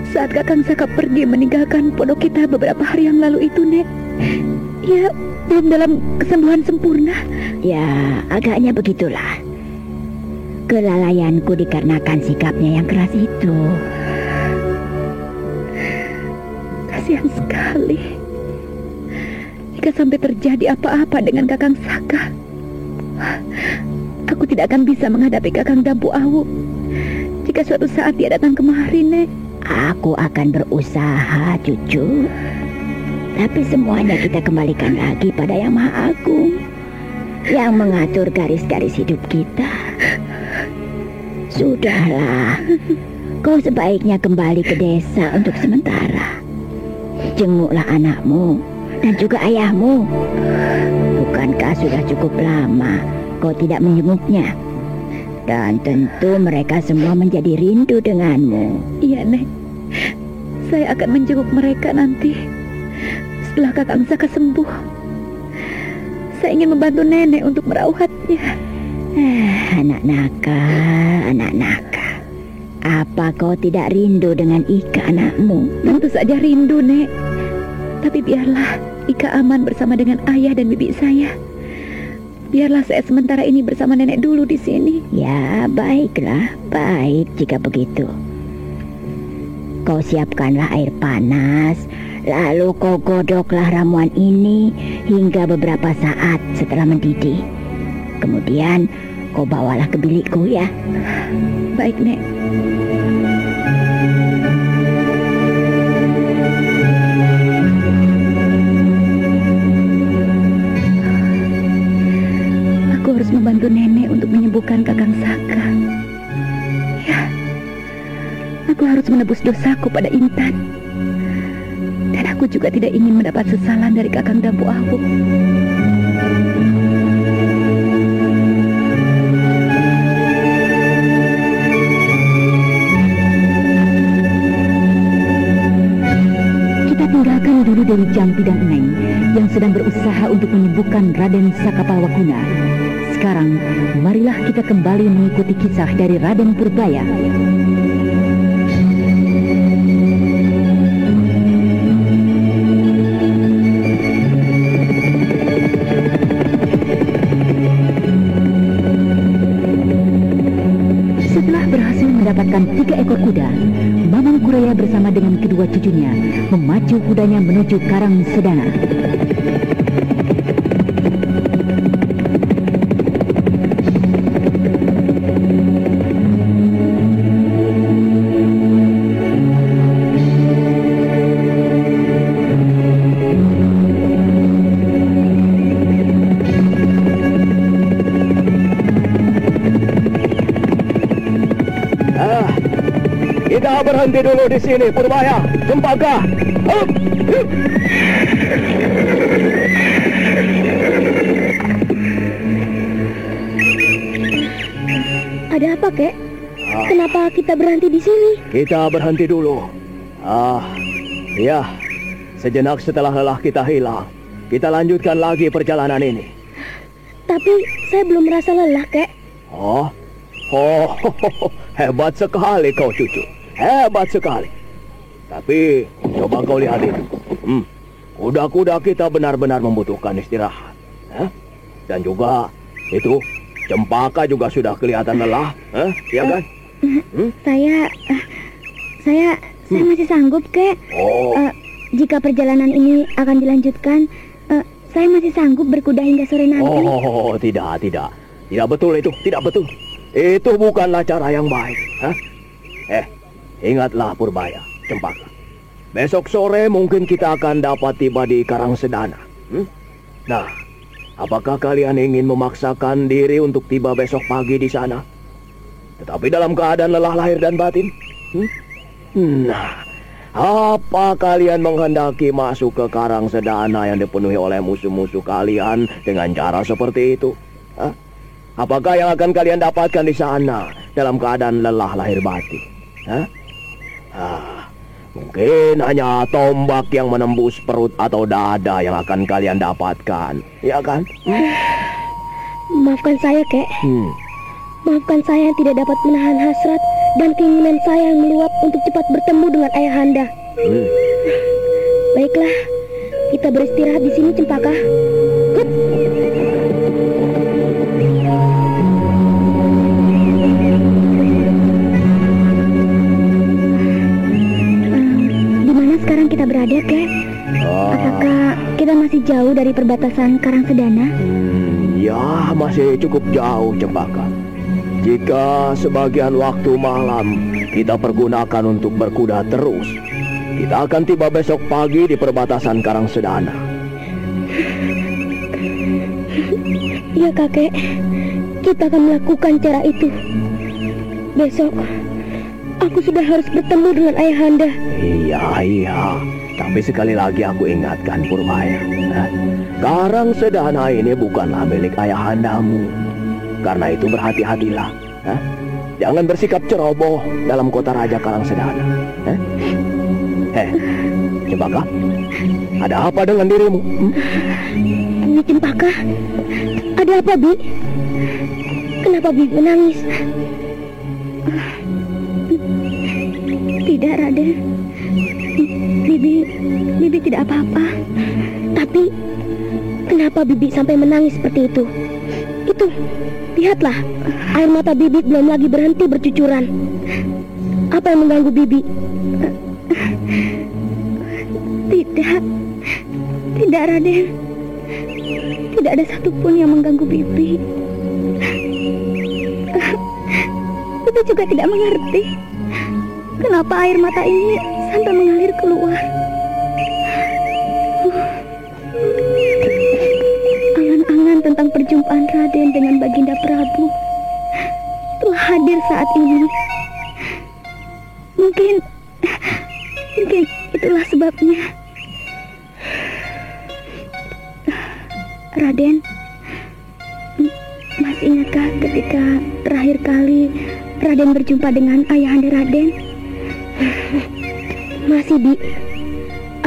saat Kakang Saka pergi meninggalkan pondok kita beberapa hari yang lalu itu, Nek, ya belum dalam kesembuhan sempurna. Ya, agaknya begitulah. Kelalaianku dikarenakan sikapnya yang keras itu. Kasihan sekali. Jika sampai terjadi apa-apa dengan Kakang Saka, aku tidak akan bisa menghadapi Kakang Dampu Awu. Jika suatu saat dia datang kemari, Nek. Aku akan berusaha, cucu. Tapi semuanya kita kembalikan lagi pada Yang Maha Agung, yang mengatur garis-garis hidup kita. Sudahlah, kau sebaiknya kembali ke desa untuk sementara. Jenguklah anakmu dan juga ayahmu. Bukankah sudah cukup lama kau tidak menjenguknya? Dan tentu mereka semua menjadi rindu denganmu. Iya, Nek. Saya akan menjenguk mereka nanti setelah Kakang Saka sembuh. Saya ingin membantu nenek untuk merawatnya. Anak nakal. Apa kau tidak rindu dengan Ika anakmu? Tentu saja rindu, Nek. Tapi biarlah Ika aman bersama dengan ayah dan bibi saya. Biarlah saya sementara ini bersama nenek dulu di sini. Ya, baiklah. Baik jika begitu. Kau siapkanlah air panas, lalu kau godoklah ramuan ini hingga beberapa saat setelah mendidih. Kemudian kau bawalah ke bilikku ya. Baik, Nek. Aku harus membantu nenek untuk menyembuhkan Kakang Saka. Ya, aku harus menebus dosaku pada Intan. Dan aku juga tidak ingin mendapat sesalan dari Kakang Dampu Awu. Kita tinggalkan dulu Dewi Jampi dan Eneng yang sedang berusaha untuk menyembuhkan Raden Sakapalwaguna. Sekarang, marilah kita kembali mengikuti kisah dari Raden Purbaya. Setelah berhasil mendapatkan 3 ekor kuda, Mamang Kuraya bersama dengan kedua cucunya memacu kudanya menuju Karang Sedana. Kita berhenti dulu di sini, Purbaya. Cempaka. Hup. Ada apa, Kek? Kenapa kita berhenti di sini? Kita berhenti dulu. Ya. Sejenak setelah lelah kita hilang, kita lanjutkan lagi perjalanan ini. Tapi saya belum merasa lelah, kek. Oh, hebat sekali kau cucu. Hebat sekali. Tapi coba kau lihat itu. Kuda-kuda kita benar-benar membutuhkan istirahat. Dan juga itu Cempaka juga sudah kelihatan lelah. Iya kan? Saya masih sanggup, kek. Jika perjalanan ini akan dilanjutkan, saya masih sanggup berkuda hingga sore nanti. Tidak. Tidak betul itu, tidak betul. Itu bukanlah cara yang baik. Ingatlah Purbaya, Cempaka. Besok sore mungkin kita akan dapat tiba di Karangsedana. Nah, apakah kalian ingin memaksakan diri untuk tiba besok pagi di sana? Tetapi dalam keadaan lelah lahir dan batin? Nah, apa kalian menghendaki masuk ke Karangsedana yang dipenuhi oleh musuh-musuh kalian dengan cara seperti itu? Apakah yang akan kalian dapatkan di sana dalam keadaan lelah lahir batin? Mungkin hanya tombak yang menembus perut atau dada yang akan kalian dapatkan, ya kan? Maafkan saya, kek. Maafkan saya yang tidak dapat menahan hasrat dan keinginan saya yang meluap untuk cepat bertemu dengan Ayahanda. Baiklah, kita beristirahat di sini, Cempaka. Di mana sekarang kita berada, kek? Apakah kita masih jauh dari perbatasan Karangsedana? Ya, masih cukup jauh, Cempaka. Jika sebagian waktu malam kita pergunakan untuk berkuda terus, kita akan tiba besok pagi di perbatasan Karangsedana. Ya, kakek. Kita akan melakukan cara itu. Besok, aku sudah harus bertemu dengan Ayahanda. Iya. Tapi sekali lagi aku ingatkan, Purbaya. Karangsedana ini bukanlah milik Ayahandamu. Karena itu berhati-hatilah. Jangan bersikap ceroboh dalam kota Raja Karangsedana. Cempaka, ada apa dengan dirimu? Bi Cempaka, ada apa, Bi? Kenapa Bi menangis? Tidak, Raden. Bibi tidak apa-apa. Tapi kenapa Bibi sampai menangis seperti itu? Itu, lihatlah, air mata Bibi belum lagi berhenti bercucuran. Apa yang mengganggu Bibi? Tidak, Raden. Tidak ada satupun yang mengganggu Bibi. Bibi juga tidak mengerti kenapa air mata ini sampai mengalir keluar. Angan-angan tentang perjumpaan Raden dengan Baginda Prabu telah hadir saat ini. Mungkin itulah sebabnya. Raden, masih ingatkah ketika terakhir kali Raden berjumpa dengan Ayahanda Raden? Masih, Bi.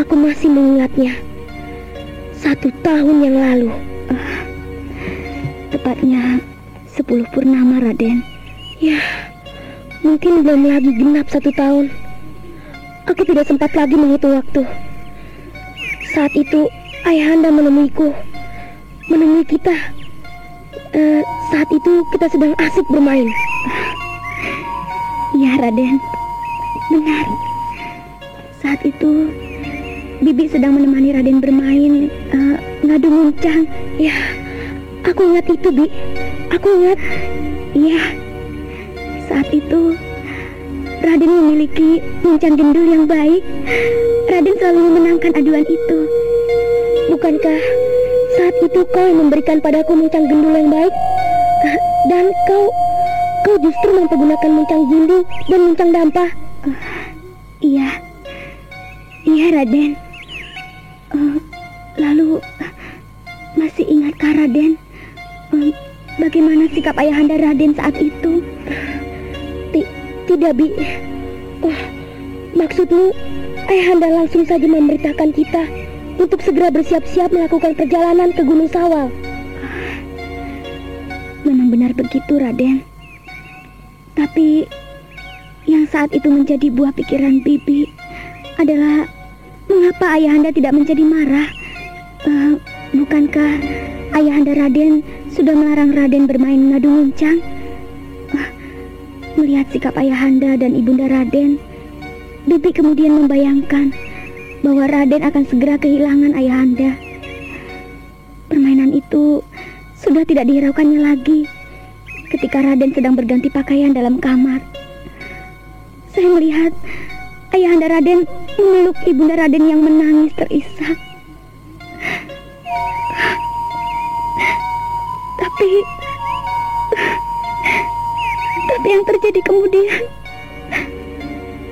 Aku masih mengingatnya. 1 tahun yang lalu. Tepatnya 10 purnama, Raden. Ya, mungkin belum lagi genap 1 tahun. Aku tidak sempat lagi menghitung waktu. Saat itu Ayahanda menemuiku, menemui kita. Saat itu kita sedang asik bermain. Ya, Raden, benar. Saat itu Bibi sedang menemani Raden bermain ngadu muncang. Ya, aku ingat itu, Bi. Aku ingat. Ya, saat itu Raden memiliki muncang gendul yang baik. Raden selalu memenangkan aduan itu. Bukankah saat itu kau yang memberikan padaku muncang gendul yang baik? Dan kau justru mempergunakan muncang ginting dan muncang dampah. Iya, Raden. Lalu masih ingatkah Raden bagaimana sikap Ayahanda Raden saat itu? Tidak, Bi. Maksudmu Ayahanda langsung saja memberitakan kita untuk segera bersiap-siap melakukan perjalanan ke Gunung Sawal. Memang benar begitu, Raden. Tapi yang saat itu menjadi buah pikiran Bibi adalah mengapa Ayahanda tidak menjadi marah? Bukankah Ayahanda Raden sudah melarang Raden bermain ngadu nguncang? Melihat sikap Ayahanda dan Ibunda Raden, Bibi kemudian membayangkan bahwa Raden akan segera kehilangan Ayahanda. Permainan itu sudah tidak dihiraukannya lagi ketika Raden sedang berganti pakaian dalam kamar. Saya melihat Ayahanda Raden memeluk Ibunda Raden yang menangis terisak. Tapi yang terjadi kemudian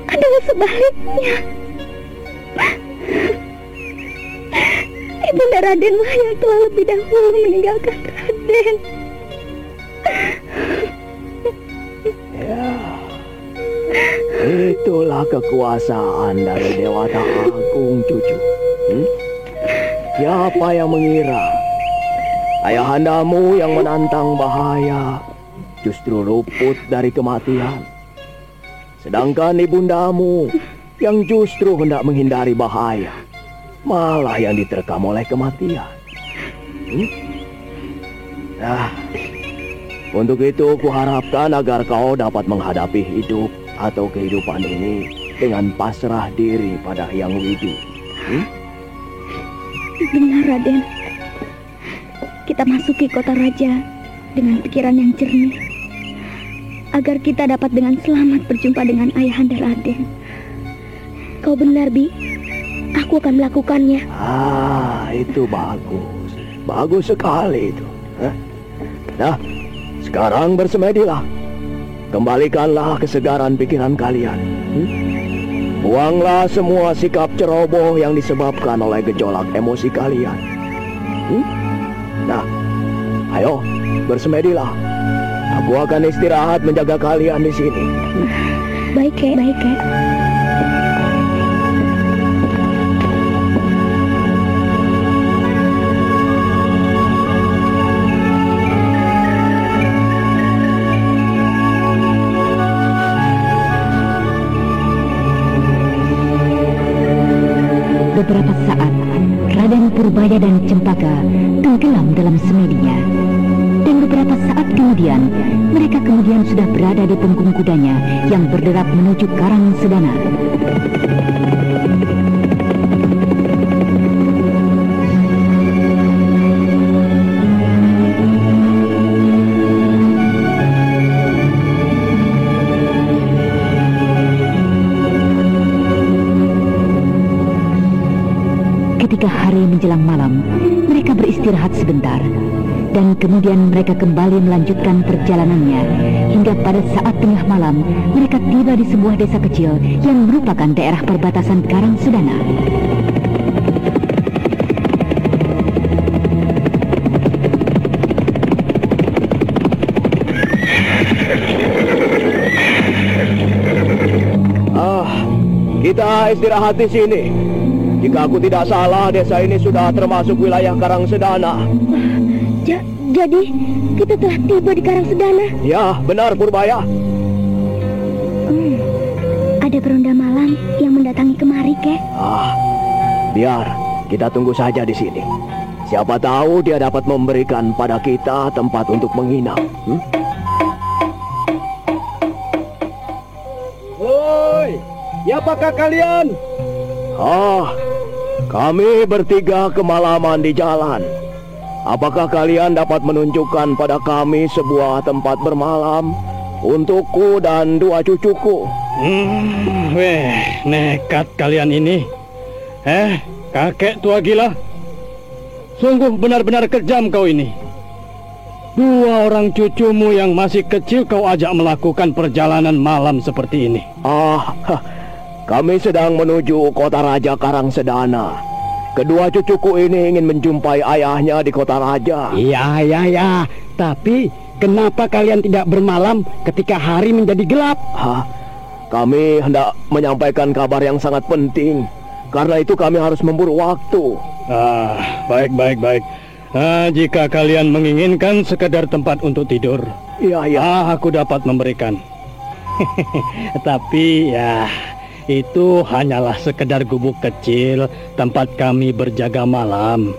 adalah sebaliknya. Ibunda Raden yang telah lebih dahulu meninggalkan Raden. Ya, itulah kekuasaan dari Dewata Agung, cucu. Siapa yang mengira ayahandamu yang menantang bahaya justru luput dari kematian, sedangkan ibundamu yang justru hendak menghindari bahaya malah yang diterkam oleh kematian. Nah, untuk itu kuharapkan agar kau dapat menghadapi hidup atau kehidupan ini dengan pasrah diri pada Hyang Widi. Benar, Raden. Kita masuki kota raja dengan pikiran yang jernih, agar kita dapat dengan selamat berjumpa dengan Ayahanda Raden. Kau benar, Bi. Aku akan melakukannya. Itu bagus. Bagus sekali itu. Nah, sekarang bersemedilah. Kembalikanlah kesegaran pikiran kalian. Buanglah semua sikap ceroboh yang disebabkan oleh gejolak emosi kalian. Nah, ayo bersemedilah. Aku akan istirahat menjaga kalian di sini. Baik, Kek. Baik, Kek. Beberapa saat, Raden Purbaya dan Cempaka tenggelam dalam semedinya. Dan beberapa saat kemudian, mereka sudah berada di punggung kudanya yang berderap menuju Karang Sedana. Ketika hari menjelang malam, mereka beristirahat sebentar. Dan kemudian mereka kembali melanjutkan perjalanannya. Hingga pada saat tengah malam, mereka tiba di sebuah desa kecil yang merupakan daerah perbatasan Karang Sedana. Kita istirahat di sini. Jika aku tidak salah, desa ini sudah termasuk wilayah Karang Sedana. Jadi, kita telah tiba di Karang Sedana? Ya, benar Purbaya. Ada peronda malam yang mendatangi kemari, Kek. Biar kita tunggu saja di sini. Siapa tahu dia dapat memberikan pada kita tempat untuk menginap. Woi, siapakah kalian? Kami bertiga kemalaman di jalan. Apakah kalian dapat menunjukkan pada kami sebuah tempat bermalam untukku dan dua cucuku? Nekat kalian ini. Kakek tua gila. Sungguh benar-benar kejam kau ini. Dua orang cucumu yang masih kecil kau ajak melakukan perjalanan malam seperti ini. Kami sedang menuju kota raja Karang Sedana. Kedua cucuku ini ingin menjumpai ayahnya di kota raja. Iya. Tapi kenapa kalian tidak bermalam ketika hari menjadi gelap? kami hendak menyampaikan kabar yang sangat penting. Karena itu kami harus memburu waktu. Baik. Jika kalian menginginkan sekedar tempat untuk tidur, iya, aku dapat memberikan. Tapi ya, itu hanyalah sekedar gubuk kecil tempat kami berjaga malam.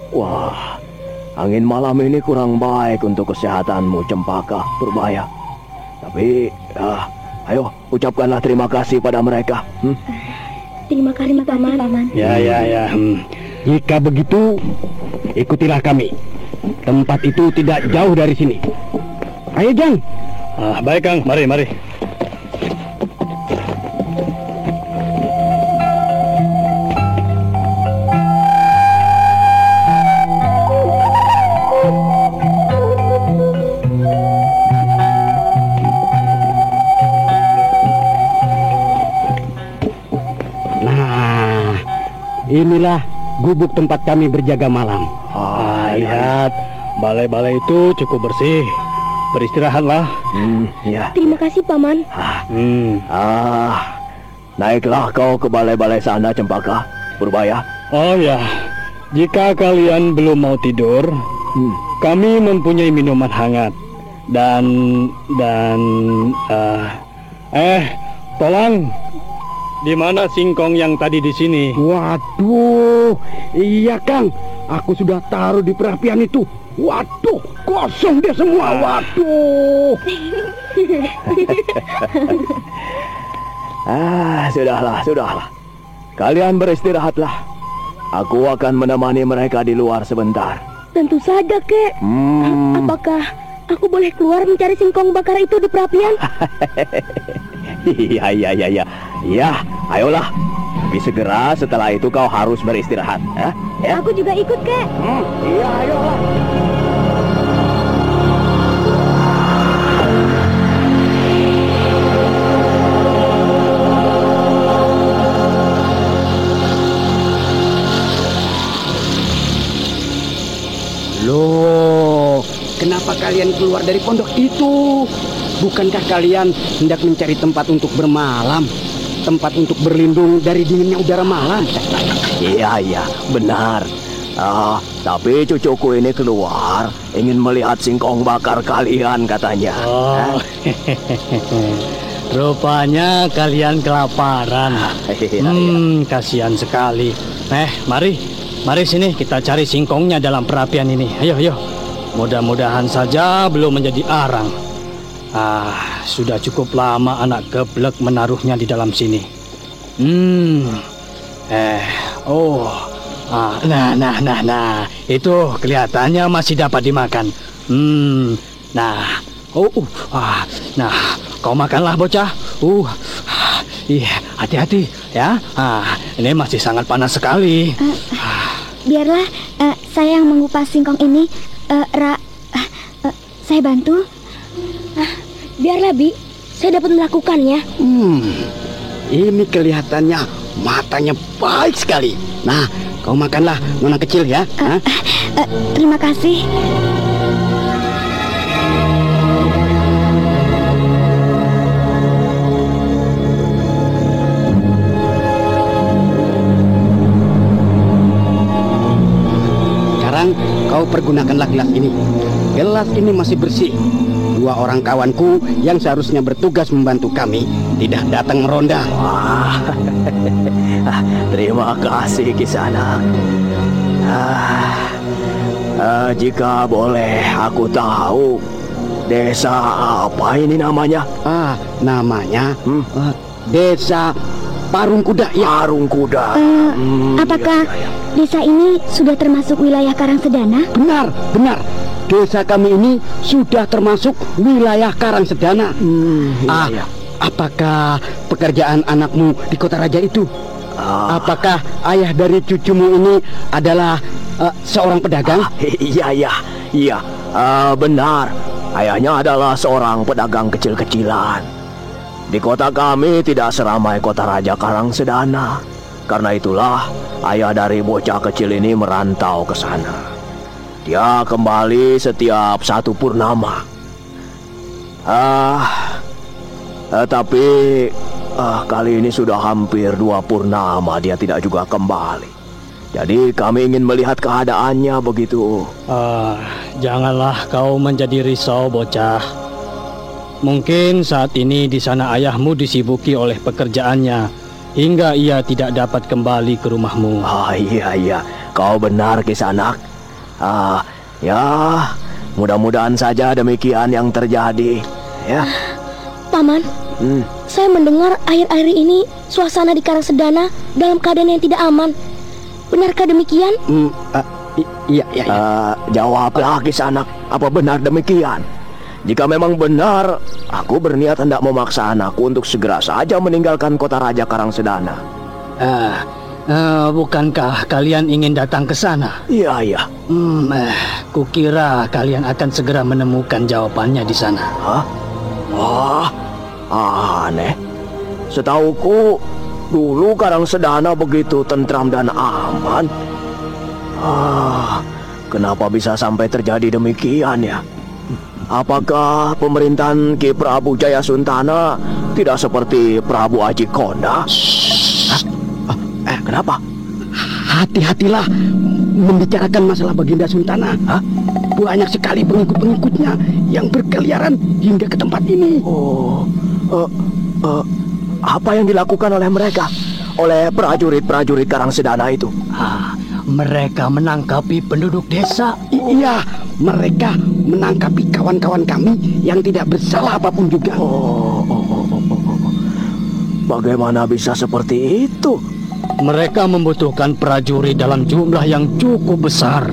Wah, angin malam ini kurang baik untuk kesehatanmu, Cempaka Purbaya. Tapi, ayo ucapkanlah terima kasih pada mereka. Terima kasih, Paman. Ya. Jika begitu, ikutilah kami. Tempat itu tidak jauh dari sini. Ayo, Jang. Baik, Kang. Mari. Inilah gubuk tempat kami berjaga malam. Lihat, balai-balai itu cukup bersih. Beristirahatlah. Ya. Terima kasih, Paman. Naiklah kau ke balai-balai sana, Cempaka Purbaya. Oh ya, jika kalian belum mau tidur, kami mempunyai minuman hangat. Tolong. Di mana singkong yang tadi di sini? Waduh, iya Kang, aku sudah taruh di perapian itu. Waduh, kosong dia semua. Waduh. Sudahlah. Kalian beristirahatlah. Aku akan menemani mereka di luar sebentar. Tentu saja, Kek. Apakah aku boleh keluar mencari singkong bakar itu di perapian? Iya. Ya, ayolah. Tapi segera setelah itu kau harus beristirahat. Ya? Aku juga ikut, Kek. Iya, ayolah. Loh, kenapa kalian keluar dari pondok itu? Bukankah kalian hendak mencari tempat untuk bermalam? Tempat untuk berlindung dari dinginnya udara malam? Iya, benar. Tapi cucuku ini keluar ingin melihat singkong bakar kalian katanya. Rupanya kalian kelaparan. Kasihan sekali. Mari sini kita cari singkongnya dalam perapian ini. Ayo. Mudah-mudahan saja belum menjadi arang. Sudah cukup lama anak geblek menaruhnya di dalam sini. Nah, itu kelihatannya masih dapat dimakan. Nah, kau makanlah bocah. Hati-hati ya. Ini masih sangat panas sekali. Biarlah saya yang mengupas singkong ini. Saya bantu. Biarlah, Bi. Saya dapat melakukannya. Ini kelihatannya matanya baik sekali. Nah, kau makanlah, nona kecil ya. Terima kasih. Sekarang kau pergunakanlah gelas ini. Gelas ini masih bersih. 2 orang kawanku yang seharusnya bertugas membantu kami tidak datang meronda. Terima kasih Kisanak. Jika boleh aku tahu, desa apa ini namanya? Namanya Desa Parung Kuda. Ya. Parung Kuda. Apakah desa ini sudah termasuk wilayah Karangsedana? Benar. Desa kami ini sudah termasuk wilayah Karangsedana. Iya. Apakah pekerjaan anakmu di Kota Raja itu? Apakah ayah dari cucumu ini adalah seorang pedagang? Iya. Benar. Ayahnya adalah seorang pedagang kecil-kecilan. Di kota kami tidak seramai Kota Raja Karangsedana. Karena itulah ayah dari bocah kecil ini merantau ke sana. Dia kembali setiap 1 purnama. Tapi kali ini sudah hampir 2 purnama dia tidak juga kembali. Jadi kami ingin melihat keadaannya begitu. Janganlah kau menjadi risau, bocah. Mungkin saat ini di sana ayahmu disibuki oleh pekerjaannya hingga ia tidak dapat kembali ke rumahmu. Iya, kau benar Kisanak. Ya, mudah-mudahan saja demikian yang terjadi. Ya. Paman, saya mendengar akhir-akhir ini suasana di Karangsedana dalam keadaan yang tidak aman. Benarkah demikian? Iya. Jawablah Kisanak, apa benar demikian? Jika memang benar, aku berniat hendak memaksa anakku untuk segera saja meninggalkan kota Raja Karangsedana. Bukankah kalian ingin datang ke sana? Iya. Kukira kalian akan segera menemukan jawabannya di sana. Hah? Wah, aneh. Setauku, dulu Karangsedana begitu tentram dan aman. Kenapa bisa sampai terjadi demikian ya? Apakah pemerintahan Ki Prabu Jayasuntana tidak seperti Prabu Aji Konda? Kenapa? Hati-hatilah membicarakan masalah Baginda Suntana. Banyak sekali pengikut-pengikutnya yang berkeliaran hingga ke tempat ini. Apa yang dilakukan oleh mereka? Oleh prajurit-prajurit Karangsedana itu? Mereka menangkapi penduduk desa. Iya, mereka menangkapi kawan-kawan kami yang tidak bersalah apapun juga. Bagaimana bisa seperti itu? Mereka membutuhkan prajurit dalam jumlah yang cukup besar.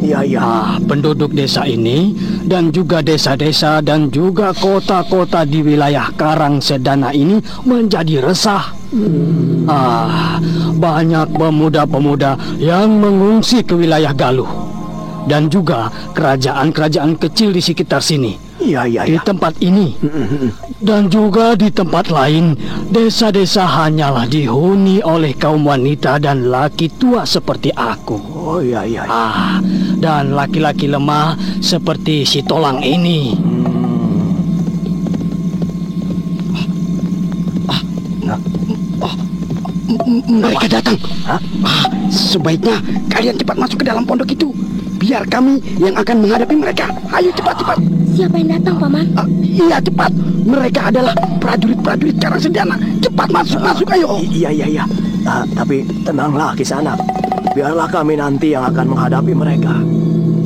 Iya. Penduduk desa ini dan juga desa-desa dan juga kota-kota di wilayah Karangsedana ini menjadi resah. Banyak pemuda-pemuda yang mengungsi ke wilayah Galuh dan juga kerajaan-kerajaan kecil di sekitar sini. Iya. Di tempat ini dan juga di tempat lain, desa-desa hanyalah dihuni oleh kaum wanita dan laki tua seperti aku. Iya. Dan laki-laki lemah seperti si Tolang ini. Mereka datang. Sebaiknya kalian cepat masuk ke dalam pondok itu. Biar kami yang akan menghadapi mereka. Ayo cepat. Siapa yang datang, Paman? Iya, cepat. Mereka adalah prajurit-prajurit Karangsedana. Cepat masuk, ayo. Iya. Tapi tenanglah Kisanak. Biarlah kami nanti yang akan menghadapi mereka.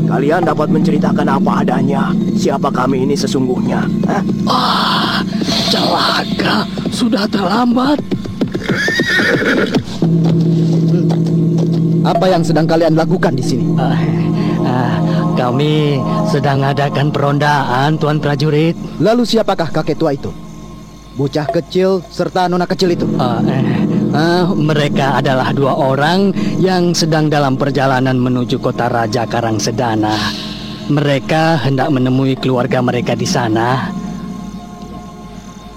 Kalian dapat menceritakan apa adanya. Siapa kami ini sesungguhnya. Celaka, sudah terlambat. Apa yang sedang kalian lakukan di sini? Kami sedang adakan perondaan, Tuan Prajurit. Lalu siapakah kakek tua itu? Bocah kecil serta nona kecil itu? Mereka adalah 2 orang yang sedang dalam perjalanan menuju kota Raja Karangsedana. Mereka hendak menemui keluarga mereka di sana.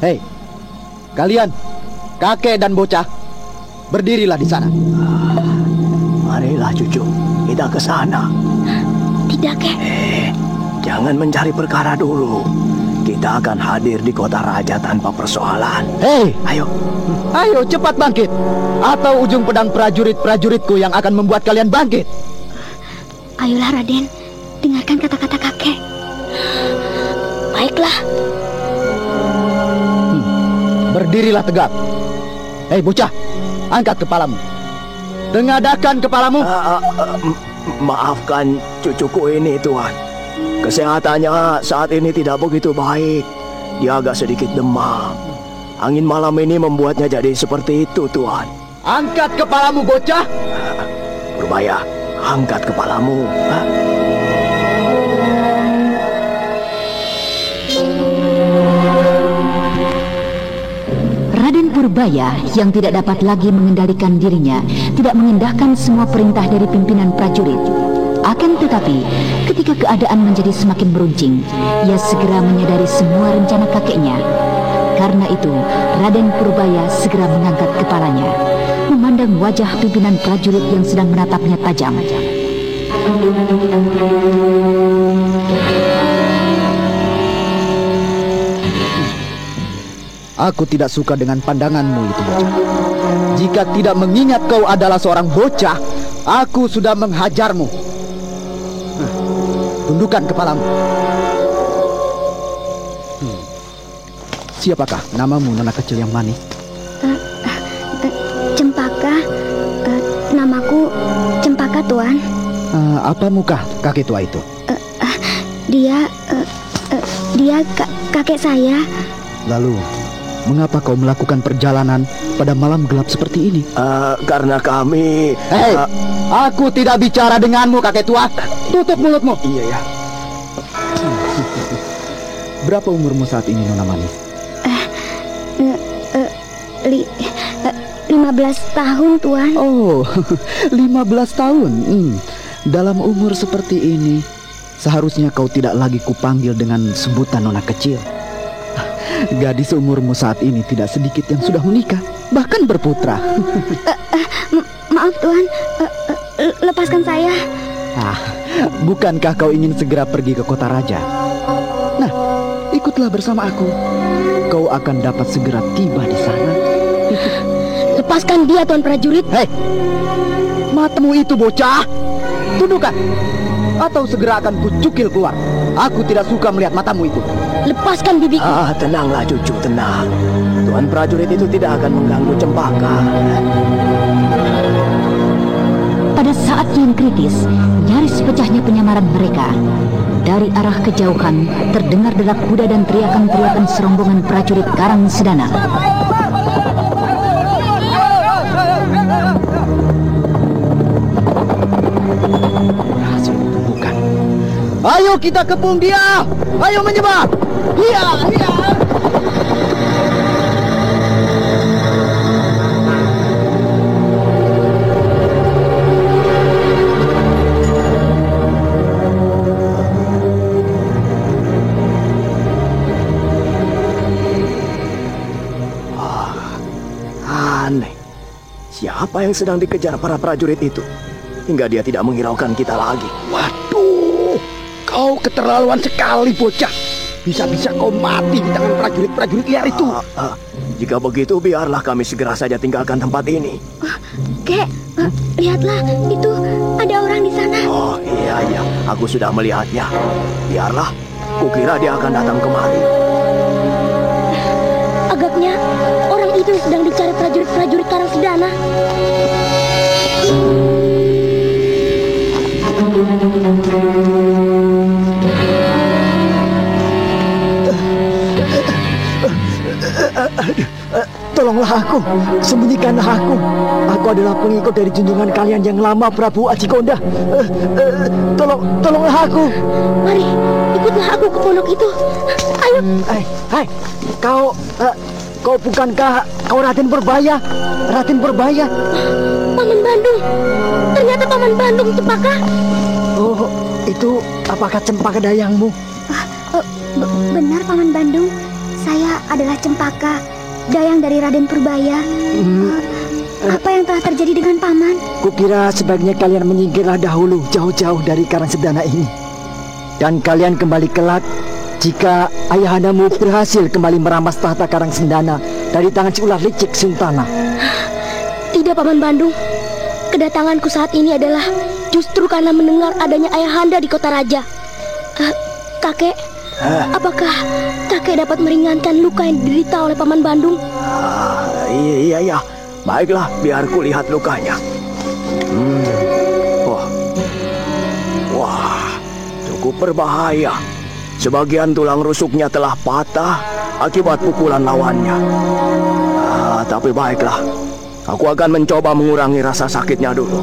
Hei, kalian, kakek dan bocah, berdirilah di sana. Marilah cucu, kita ke sana. Tidak, Kek. Jangan mencari perkara dulu. Kita akan hadir di kota raja tanpa persoalan. Hei, ayo cepat bangkit. Atau ujung pedang prajurit-prajuritku yang akan membuat kalian bangkit. Ayolah Raden, dengarkan kata-kata kakek. Baiklah. Berdirilah tegak. Hei bocah, angkat kepalamu. Tengadahkan kepalamu. Maafkan cucuku ini, Tuan. Kesehatannya saat ini tidak begitu baik. Dia agak sedikit demam. Angin malam ini membuatnya jadi seperti itu, Tuan. Angkat kepalamu, bocah. Purbaya, angkat kepalamu. Raden Purbaya yang tidak dapat lagi mengendalikan dirinya tidak mengindahkan semua perintah dari pimpinan prajurit. Akan tetapi, ketika keadaan menjadi semakin meruncing, ia segera menyadari semua rencana kakeknya. Karena itu, Raden Purbaya segera mengangkat kepalanya, memandang wajah pimpinan prajurit yang sedang menatapnya tajam. Aku tidak suka dengan pandanganmu itu, bocah. Jika tidak mengingat kau adalah seorang bocah, aku sudah menghajarmu. Tundukkan kepalamu. Siapakah namamu, nona kecil yang manis? Cempaka. Namaku Cempaka, Tuan. Apa muka kakek tua itu? Dia kakek saya. Lalu, mengapa kau melakukan perjalanan pada malam gelap seperti ini? Karena kami... Hei, aku tidak bicara denganmu, kakek tua. Tutup mulutmu. Iya ya. Berapa umurmu saat ini, nona manis? 15 tahun, Tuan. Oh, 15 tahun. Dalam umur seperti ini, seharusnya kau tidak lagi kupanggil dengan sebutan nona kecil. Gadis umurmu saat ini tidak sedikit yang sudah menikah, bahkan berputra. Maaf, Tuan. Lepaskan saya. Bukankah kau ingin segera pergi ke kota raja? Nah, ikutlah bersama aku. Kau akan dapat segera tiba di sana. Lepaskan dia, Tuan Prajurit. Hei, matamu itu bocah. Tundukkan, atau segera akan kucukil keluar. Aku tidak suka melihat matamu itu. Lepaskan bibiku. Tenanglah cucu, tenang. Tuan prajurit itu tidak akan mengganggu Cempaka. Pada saat yang kritis, nyaris pecahnya penyamaran mereka. Dari arah kejauhan, terdengar derak kuda dan teriakan-teriakan serombongan prajurit Karang Sedana. Ayo kita kepung dia. Ayo menyebar. Iya. Aneh. Siapa yang sedang dikejar para prajurit itu? Hingga dia tidak menghiraukan kita lagi. Waduh, kau keterlaluan sekali, bocah. Bisa-bisa kau mati di tangan prajurit-prajurit liar itu. Jika begitu, biarlah kami segera saja tinggalkan tempat ini. Kek, lihatlah, itu ada orang di sana. Oh iya, aku sudah melihatnya. Biarlah, kukira dia akan datang kemari. Agaknya orang itu sedang dicari prajurit-prajurit Karang Sedana. Tolonglah aku, sembunyikanlah aku. Aku adalah pengikut dari junjungan kalian yang lama, Prabu Ajikonda. Tolonglah aku. Mari, ikutlah aku ke pondok itu. Ayo. Hai, kau bukankah kau Raden Purbaya? Raden Purbaya. Paman Bandung. Ternyata Paman Bandung, Cempaka. Oh, itu apakah Cempaka Dayangmu? Benar, Paman Bandung. Saya adalah Cempaka, Dayang dari Raden Purbaya. Apa yang telah terjadi dengan Paman? Kukira sebaiknya kalian menyingkirlah dahulu jauh-jauh dari Karang Sedana ini. Dan kalian kembali kelak jika ayahandamu berhasil kembali merampas tahta Karang Sedana dari tangan si ular licik Suntana. Tidak, Paman Bandung. Kedatanganku saat ini adalah justru karena mendengar adanya ayahanda di kota raja. Kakek, apakah kakek dapat meringankan luka yang diderita oleh Paman Bandung? Iya. Baiklah, biar ku lihat lukanya. Wah, cukup berbahaya. Sebagian tulang rusuknya telah patah akibat pukulan lawannya. Tapi baiklah, aku akan mencoba mengurangi rasa sakitnya dulu.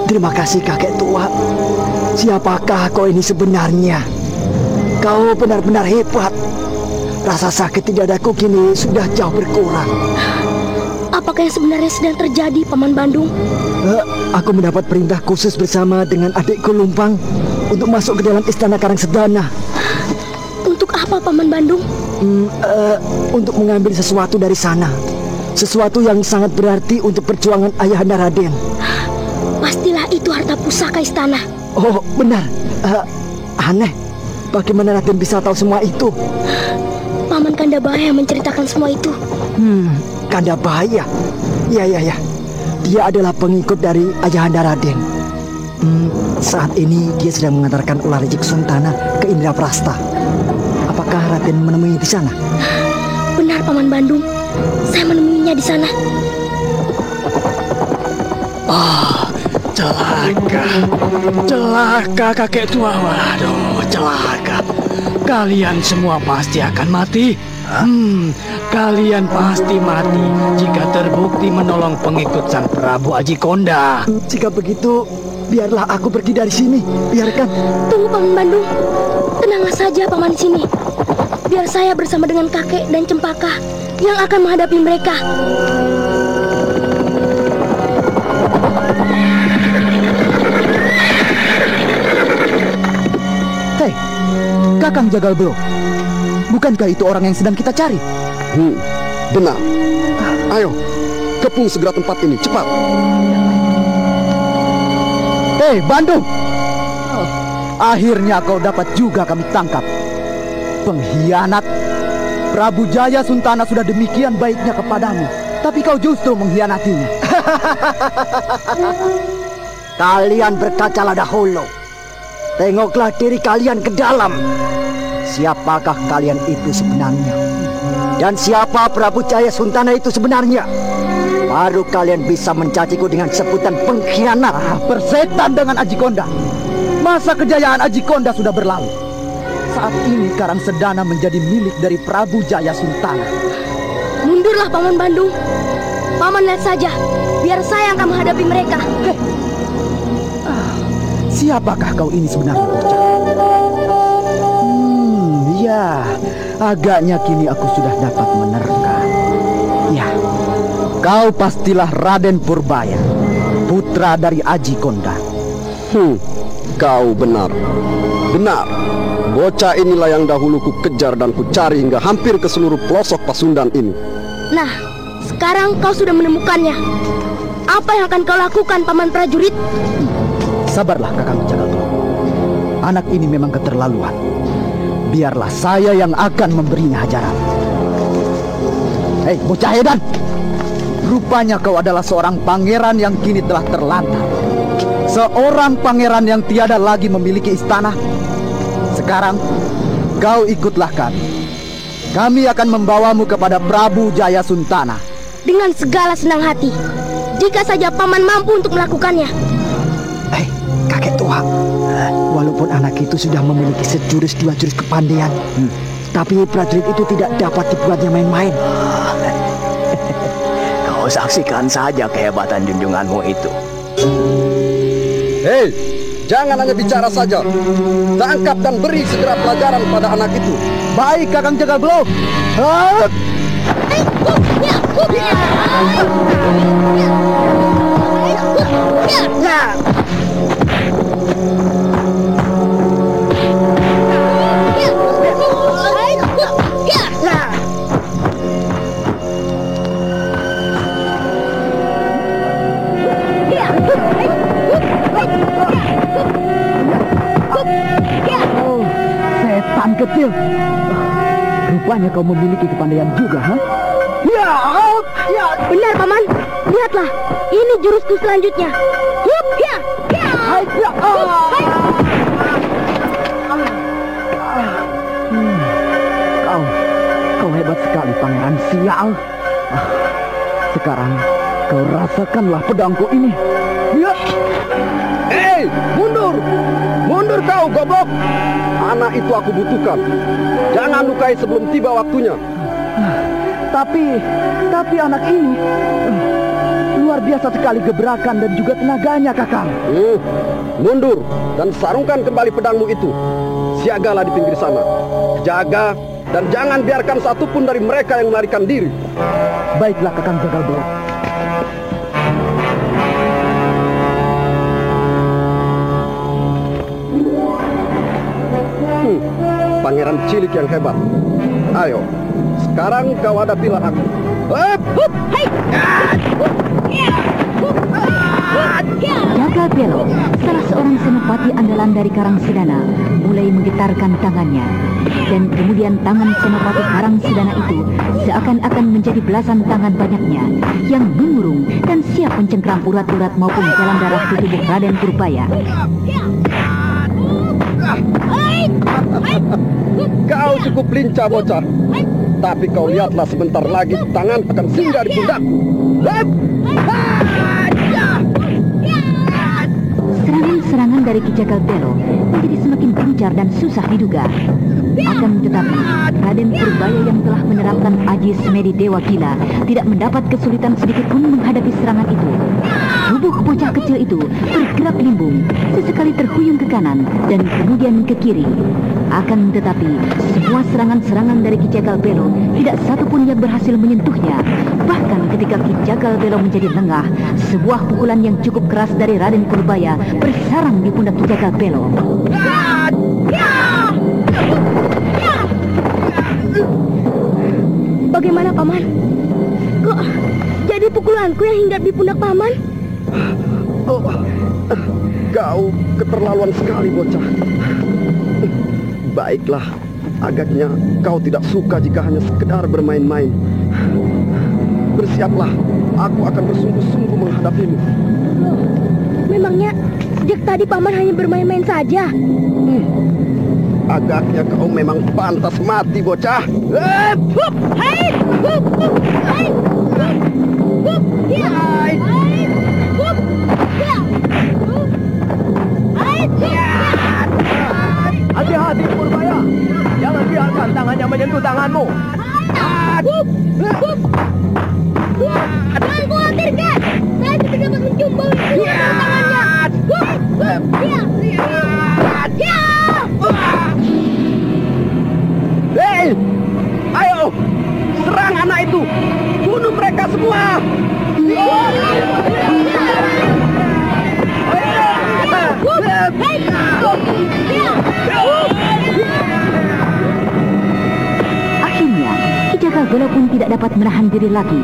Terima kasih kakek tua. Siapakah kau ini sebenarnya? Kau benar-benar hebat. Rasa sakit di dadaku kini sudah jauh berkurang. Apakah yang sebenarnya sedang terjadi, Paman Bandung? Aku mendapat perintah khusus bersama dengan adikku Lumpang untuk masuk ke dalam istana Karang Sedana. Untuk apa Paman Bandung? Untuk mengambil sesuatu dari sana. Sesuatu yang sangat berarti untuk perjuangan Ayahanda Raden. Pastilah itu harta pusaka istana. Oh, benar. Aneh. Bagaimana Raden bisa tahu semua itu? Paman Kandabahaya menceritakan semua itu. Kandabahaya? Ya. Dia adalah pengikut dari Ayahanda Raden. Saat ini dia sedang mengantarkan ular Rejik Suntana ke Indraprasta. Apakah Raden menemuinya di sana? Benar Paman Bandung. Saya menemuinya di sana. Celaka kakek tua. Waduh, celaka. Kalian semua pasti akan mati. Kalian pasti mati jika terbukti menolong pengikut Sang Prabu Ajikonda. Jika begitu, biarlah aku pergi dari sini. Biarkan. Tunggu Paman Bandung. Tenanglah saja Paman di sini. Biar saya bersama dengan kakek dan Cempaka yang akan menghadapi mereka. Hei, Kakang Jagalbro. Bukankah itu orang yang sedang kita cari? Benar. Ayo, kepung segera tempat ini, cepat. Hei, Bandung. Akhirnya kau dapat juga kami tangkap. Pengkhianat. Prabu Jaya Suntana sudah demikian baiknya kepadamu, tapi kau justru mengkhianatinya. Kalian berkacalah dahulu. Tengoklah diri kalian ke dalam. Siapakah kalian itu sebenarnya? Dan siapa Prabu Jaya Suntana itu sebenarnya? Baru kalian bisa mencaciku dengan sebutan pengkhianat. Persetan dengan Ajikonda. Masa kejayaan Ajikonda sudah berlalu. Saat ini Karang Sedana menjadi milik dari Prabu Jaya Suntana. Mundurlah Paman Bandung. Paman lihat saja, biar saya yang akan menghadapi mereka. Siapakah kau ini sebenarnya, bocah? Ya, agaknya kini aku sudah dapat menerka. Ya, kau pastilah Raden Purbaya, putra dari Ajikonda. Kau benar. Bocah inilah yang dahulu ku kejar dan ku cari hingga hampir ke seluruh pelosok Pasundan ini. Nah, sekarang kau sudah menemukannya. Apa yang akan kau lakukan, Paman Prajurit? Sabarlah, Kakang Jagalbro. Anak ini memang keterlaluan. Biarlah saya yang akan memberinya hajaran. Hei, bocah edan. Rupanya kau adalah seorang pangeran yang kini telah terlantar. Seorang pangeran yang tiada lagi memiliki istana. Sekarang, kau ikutlah kami. Kami akan membawamu kepada Prabu Jaya Suntana. Dengan segala senang hati. Jika saja Paman mampu untuk melakukannya. Kakek tua, walaupun anak itu sudah memiliki sejurus dua jurus kepandaian, tapi prajurit itu tidak dapat dibuatnya main-main. Kau saksikan saja kehebatan junjunganmu itu. Hei, jangan hanya bicara saja. Tangkap dan beri segera pelajaran pada anak itu. Baik, Kakang Jagalbro. Setan kecil. Rupanya kau memiliki kepandaian juga, ha? Ya, benar Paman. Lihatlah, ini jurusku selanjutnya. Kau hebat sekali, Pangeran Sial. Sekarang kau rasakanlah pedangku ini. Hei, mundur! Mundur kau, goblok! Anak itu aku butuhkan. Jangan lukai sebelum tiba waktunya. Tapi anak ini luar biasa sekali gebrakan dan juga tenaganya, Kakang. Mundur dan sarungkan kembali pedangmu itu. Siagalah di pinggir sana. Jaga dan jangan biarkan satupun dari mereka yang melarikan diri. Baiklah, Kakang Jagalbro. pangeran cilik yang hebat. Ayo, sekarang kau hadapilah aku. Jagal Belo, salah seorang senopati andalan dari Karangsedana, mulai menggetarkan tangannya. Dan kemudian tangan senopati Karangsedana itu seakan-akan menjadi belasan tangan banyaknya yang mengurung dan siap mencengkram urat-urat maupun jalan darah di tubuh Raden Purbaya. Kau cukup lincah, bocah. Tapi kau lihatlah, sebentar lagi tangan akan singgah di pundakku. Serangan-serangan dari Ki Jagal Belo menjadi semakin gencar dan susah diduga. Akan tetapi, Raden Purbaya yang telah menerapkan Aji Semedi Dewa Gila tidak mendapat kesulitan sedikit pun menghadapi serangan itu. Tubuh bocah kecil itu bergerak limbung, sesekali terhuyung ke kanan dan kemudian ke kiri. Akan tetapi, semua serangan-serangan dari Ki Jagal Belo tidak satupun yang berhasil menyentuhnya. Bahkan ketika Ki Jagal Belo menjadi lengah, sebuah pukulan yang cukup keras dari Raden Purbaya bersarang di pundak Ki Jagal Belo. Bagaimana, Paman? Kok jadi pukulanku yang hinggap di pundak Paman? Oh, kau keterlaluan sekali, bocah. Baiklah, agaknya kau tidak suka jika hanya sekedar bermain-main. Bersiaplah, aku akan bersungguh-sungguh menghadapimu. Memangnya sejak tadi Paman hanya bermain-main saja? Agaknya kau memang pantas mati, bocah. Hati-hati, Purbaya. Jangan biarkan tangannya menyentuh tanganmu. Jangan khawatir, Kek. Saya tidak dapat menjumpai tangannya. Hei, ayo, serang anak itu. Bunuh mereka semua. Akhirnya, Ki Jagal Belo pun tidak dapat menahan diri lagi.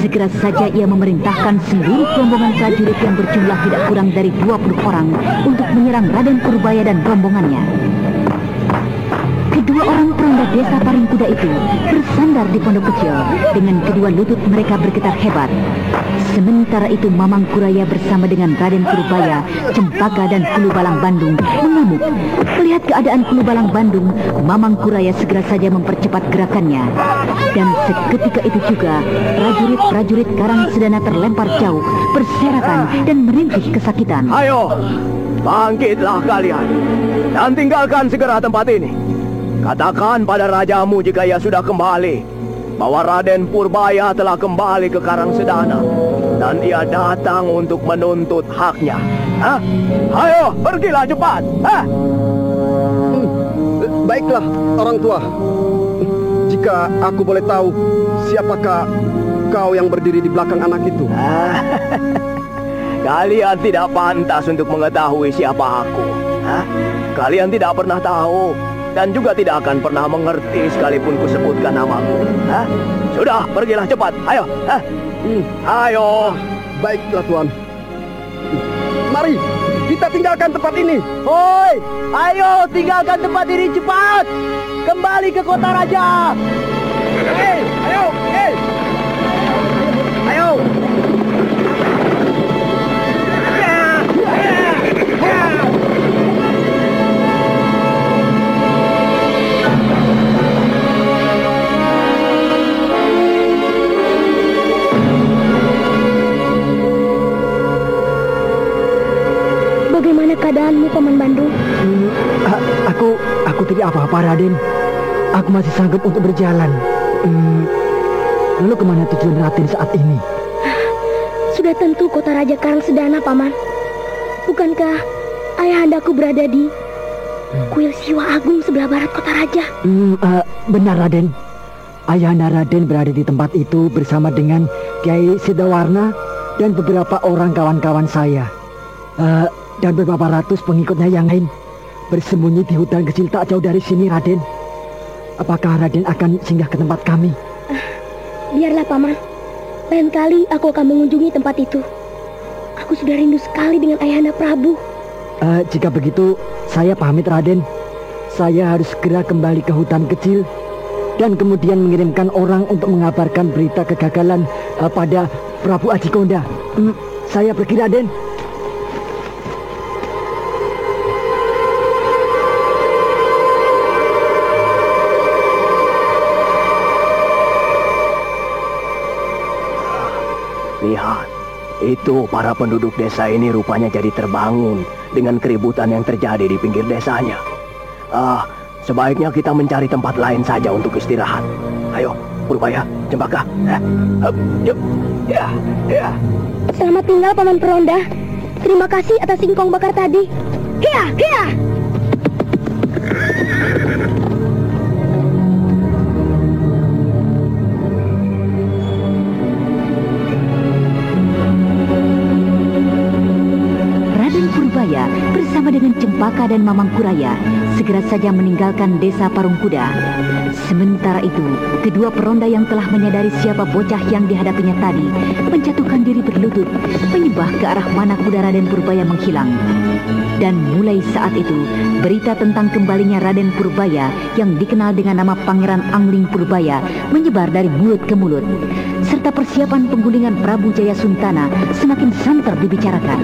Segera saja ia memerintahkan seluruh rombongan prajurit yang berjumlah tidak kurang dari 20 orang untuk menyerang Raden Purbaya dan rombongannya. Kedua orang perangga desa Paringkuda itu bersandar di pondok kecil dengan kedua lutut mereka bergetar hebat. Sementara itu Mamang Kuraya bersama dengan Raden Purbaya, Cempaka dan Kulu Balang Bandung mengamuk. Melihat keadaan Kulu Balang Bandung, Mamang Kuraya segera saja mempercepat gerakannya. Dan seketika itu juga prajurit-prajurit Karangsedana terlempar jauh, berserakan dan merintih kesakitan. Ayo, bangkitlah kalian dan tinggalkan segera tempat ini. Katakan pada rajamu jika ia sudah kembali bahwa Raden Purbaya telah kembali ke Karangsedana dan ia datang untuk menuntut haknya. Hah? Ayo, pergilah cepat. Hah? Baiklah, orang tua. Jika aku boleh tahu, siapakah kau yang berdiri di belakang anak itu? Kalian tidak pantas untuk mengetahui siapa aku. Hah? Kalian tidak pernah tahu dan juga tidak akan pernah mengerti sekalipun kusebutkan namaku. Hah? Sudah, pergilah cepat. Ayo. Hah? Ayo. Baiklah, Tuan. Mari, kita tinggalkan tempat ini. Hoi, ayo tinggalkan tempat ini cepat. Kembali ke kota raja. Hei, ayo, hei. Ayo. Bagaimana keadaanmu, Paman Bandung? Aku tidak apa-apa, Raden. Aku masih sanggup untuk berjalan. Lalu kemana tujuan Raden saat ini? Sudah tentu kota Raja Karangsedana, Paman. Bukankah ayahandaku berada di kuil Siwa Agung sebelah barat kota Raja? Benar, Raden. Ayahanda Raden berada di tempat itu bersama dengan Kiai Sidawarna dan beberapa orang kawan-kawan saya. Dan beberapa ratus pengikutnya yang lain. bersembunyi di hutan kecil tak jauh dari sini, Raden. Apakah Raden akan singgah ke tempat kami? Biarlah, Paman. Lain kali aku akan mengunjungi tempat itu. Aku sudah rindu sekali dengan Ayahanda Prabu. Jika begitu, saya pamit, Raden. Saya harus segera kembali ke hutan kecil dan kemudian mengirimkan orang untuk mengabarkan berita kegagalan pada Prabu Ajikonda. Saya pergi, Raden. Lihat, itu para penduduk desa ini rupanya jadi terbangun dengan keributan yang terjadi di pinggir desanya. Sebaiknya kita mencari tempat lain saja untuk istirahat. Ayo, Purbaya, Cempaka. Yuk. Ya. Selamat tinggal, Paman Peronda. Terima kasih atas singkong bakar tadi. Hiya! Purbaya bersama dengan Cempaka dan Mamang Kuraya segera saja meninggalkan desa Parungkuda. Sementara itu, kedua peronda yang telah menyadari siapa bocah yang dihadapinya tadi menjatuhkan diri berlutut, menyembah ke arah mana kuda Raden Purbaya menghilang. Dan mulai saat itu, berita tentang kembalinya Raden Purbaya yang dikenal dengan nama Pangeran Angling Purbaya menyebar dari mulut ke mulut, serta persiapan penggulingan Prabu Jaya Suntana semakin santer dibicarakan.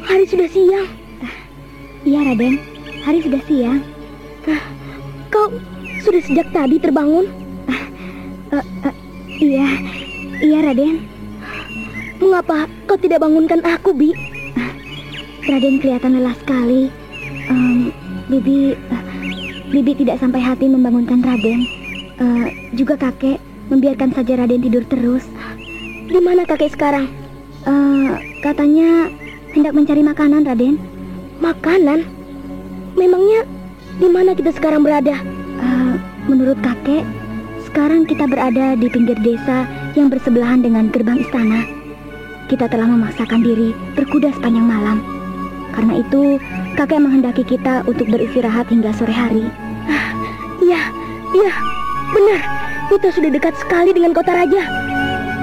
Hari sudah siang. Iya, Raden. Hari sudah siang. Kau sudah sejak tadi terbangun? Iya, Raden. Mengapa kau tidak bangunkan aku, Bi? Raden kelihatan lelah sekali. Bibi tidak sampai hati membangunkan Raden. Juga kakek membiarkan saja Raden tidur terus. Di mana kakek sekarang? Katanya hendak mencari makanan, Raden. Makanan? Memangnya di mana kita sekarang berada? Menurut kakek, sekarang kita berada di pinggir desa yang bersebelahan dengan gerbang istana. Kita telah memaksakan diri berkuda sepanjang malam. Karena itu, kakek menghendaki kita untuk beristirahat hingga sore hari. Iya, benar. Kita sudah dekat sekali dengan kota raja.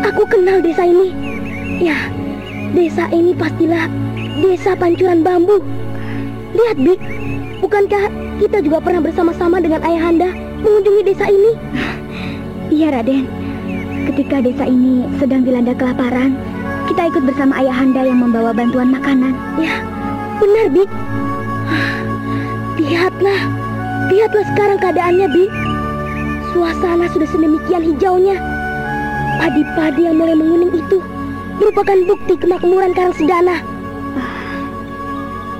Aku kenal desa ini. Ya, desa ini pastilah desa Pancuran Bambu. Lihat, Bi, bukankah kita juga pernah bersama-sama dengan Ayahanda mengunjungi desa ini? Iya, Raden. Ketika desa ini sedang dilanda kelaparan, kita ikut bersama Ayahanda yang membawa bantuan makanan. Ya, benar, Bi. Lihatlah sekarang keadaannya, Bi. Suasana sudah sedemikian hijaunya. Padi-padi yang mulai menguning itu merupakan bukti kemakmuran Karangsedana.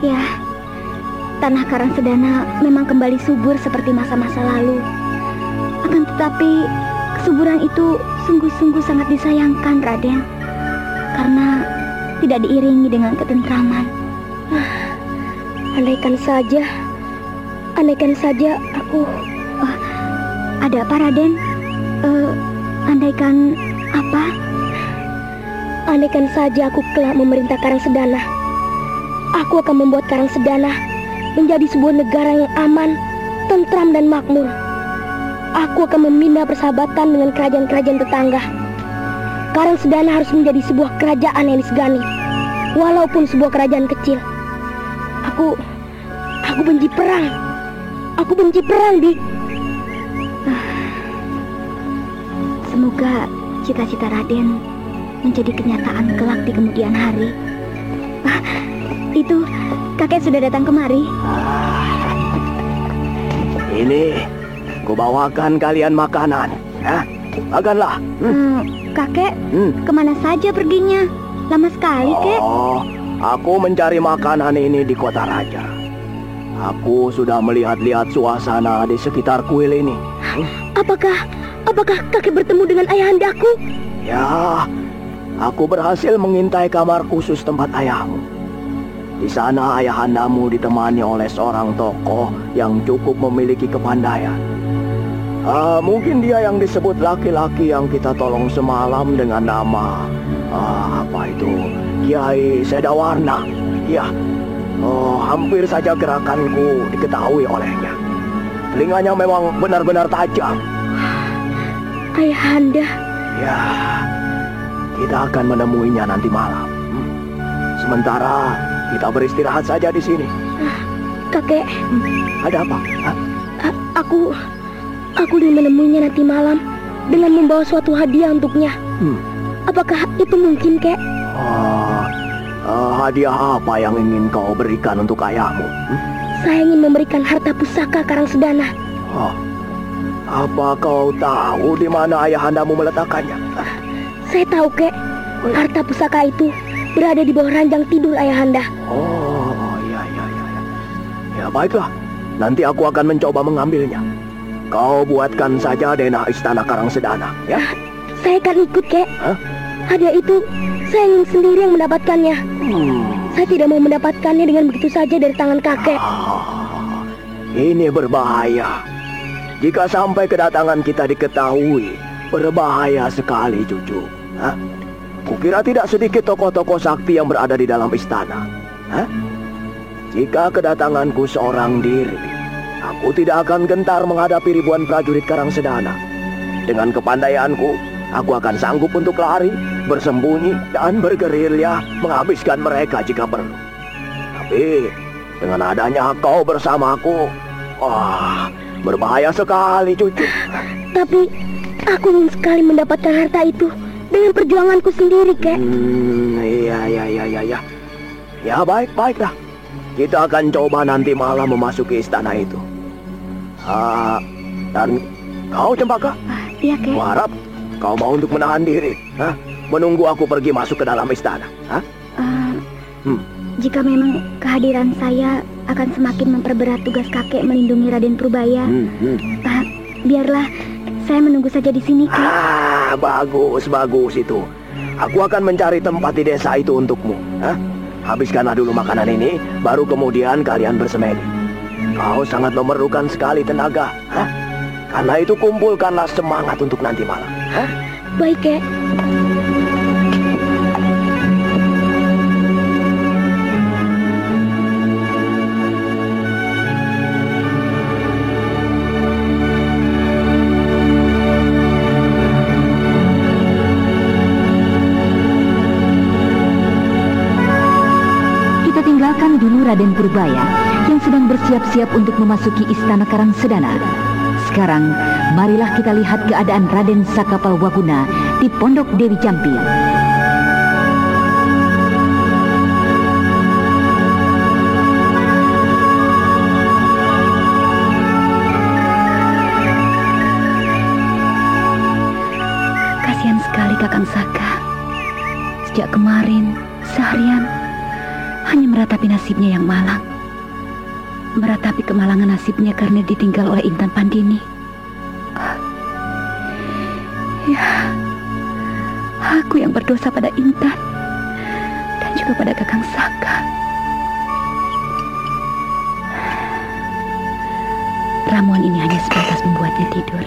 Ya, tanah Karangsedana memang kembali subur seperti masa-masa lalu. Akan tetapi, kesuburan itu sungguh-sungguh sangat disayangkan, Raden. Karena tidak diiringi dengan ketentraman. Andaikan saja aku... Ada apa, Raden? Andaikan apa? Andaikan saja aku kelak memerintah Karangsedana. Aku akan membuat Karangsedana menjadi sebuah negara yang aman, tentram dan makmur. Aku akan membina persahabatan dengan kerajaan-kerajaan tetangga. Karangsedana harus menjadi sebuah kerajaan yang disegani, walaupun sebuah kerajaan kecil. Aku benci perang. Aku benci perang, Di. Semoga cita-cita Raden menjadi kenyataan kelak di kemudian hari. Itu kakek sudah datang kemari. Ini, ku bawakan kalian makanan. Makanlah. Kakek, kemana saja perginya? Lama sekali, Kek. Aku mencari makanan ini di kota raja. Aku sudah melihat-lihat suasana di sekitar kuil ini. apakah kakek bertemu dengan ayahandaku? Ya, aku berhasil mengintai kamar khusus tempat ayahmu. Di sana ayahandamu ditemani oleh seorang tokoh yang cukup memiliki kepandaian. Mungkin dia yang disebut laki-laki yang kita tolong semalam dengan nama Kiai Sedawarna. Ya, hampir saja gerakanku diketahui olehnya. Telinganya memang benar-benar tajam. Ayahanda. Ya, kita akan menemuinya nanti malam. Sementara kita beristirahat saja di sini. Kakek. Ada apa? Aku ingin menemuinya nanti malam dengan membawa suatu hadiah untuknya. Apakah itu mungkin, Kek? Hadiah apa yang ingin kau berikan untuk ayahmu? Saya ingin memberikan harta pusaka Karangsedana. Apa kau tahu di mana ayahandamu meletakkannya? Saya tahu, Kek. Harta pusaka itu berada di bawah ranjang tidur ayahanda. Ya, baiklah. Nanti aku akan mencoba mengambilnya. Kau buatkan saja denah istana Karangsedana, ya? Saya akan ikut, Kek. Hadiah itu saya ingin sendiri yang mendapatkannya. Saya tidak mau mendapatkannya dengan begitu saja dari tangan kakek. Ini berbahaya. Jika sampai kedatangan kita diketahui, berbahaya sekali, cucu. Kukira tidak sedikit tokoh-tokoh sakti yang berada di dalam istana. Jika kedatanganku seorang diri, aku tidak akan gentar menghadapi ribuan prajurit Karangsedana. Dengan kepandaianku, aku akan sanggup untuk lari, bersembunyi, dan bergerilya menghabiskan mereka jika perlu. Tapi dengan adanya kau bersamaku, berbahaya sekali, cucu. Tapi aku ingin sekali mendapatkan harta itu dengan perjuanganku sendiri, Kek. Iya. Ya, baiklah. Kita akan coba nanti malam memasuki istana itu. Dan kau, Cempaka? Iya, Kek. Kuharap kau mau untuk menahan diri, menunggu aku pergi masuk ke dalam istana. Jika memang kehadiran saya akan semakin memperberat tugas kakek melindungi Raden Purbaya, biarlah saya menunggu saja di sini, Kek. Bagus itu. Aku akan mencari tempat di desa itu untukmu. Habiskanlah dulu makanan ini, baru kemudian kalian bersemedi. Kau sangat memerlukan sekali tenaga. Karena itu kumpulkanlah semangat untuk nanti malam. Baik, Kek. Tinggalkan dulu Raden Purbaya yang sedang bersiap-siap untuk memasuki istana Karangsedana. Sekarang, marilah kita lihat keadaan Raden Sakapalwaguna di Pondok Dewi Jampi. Kasihan sekali Kakang Saka. Sejak kemarin, seharian hanya meratapi nasibnya yang malang. Meratapi kemalangan nasibnya karena ditinggal oleh Intan Pandini. Ya, aku yang berdosa pada Intan dan juga pada Kakang Saka. Ramuan ini hanya sebatas membuatnya tidur.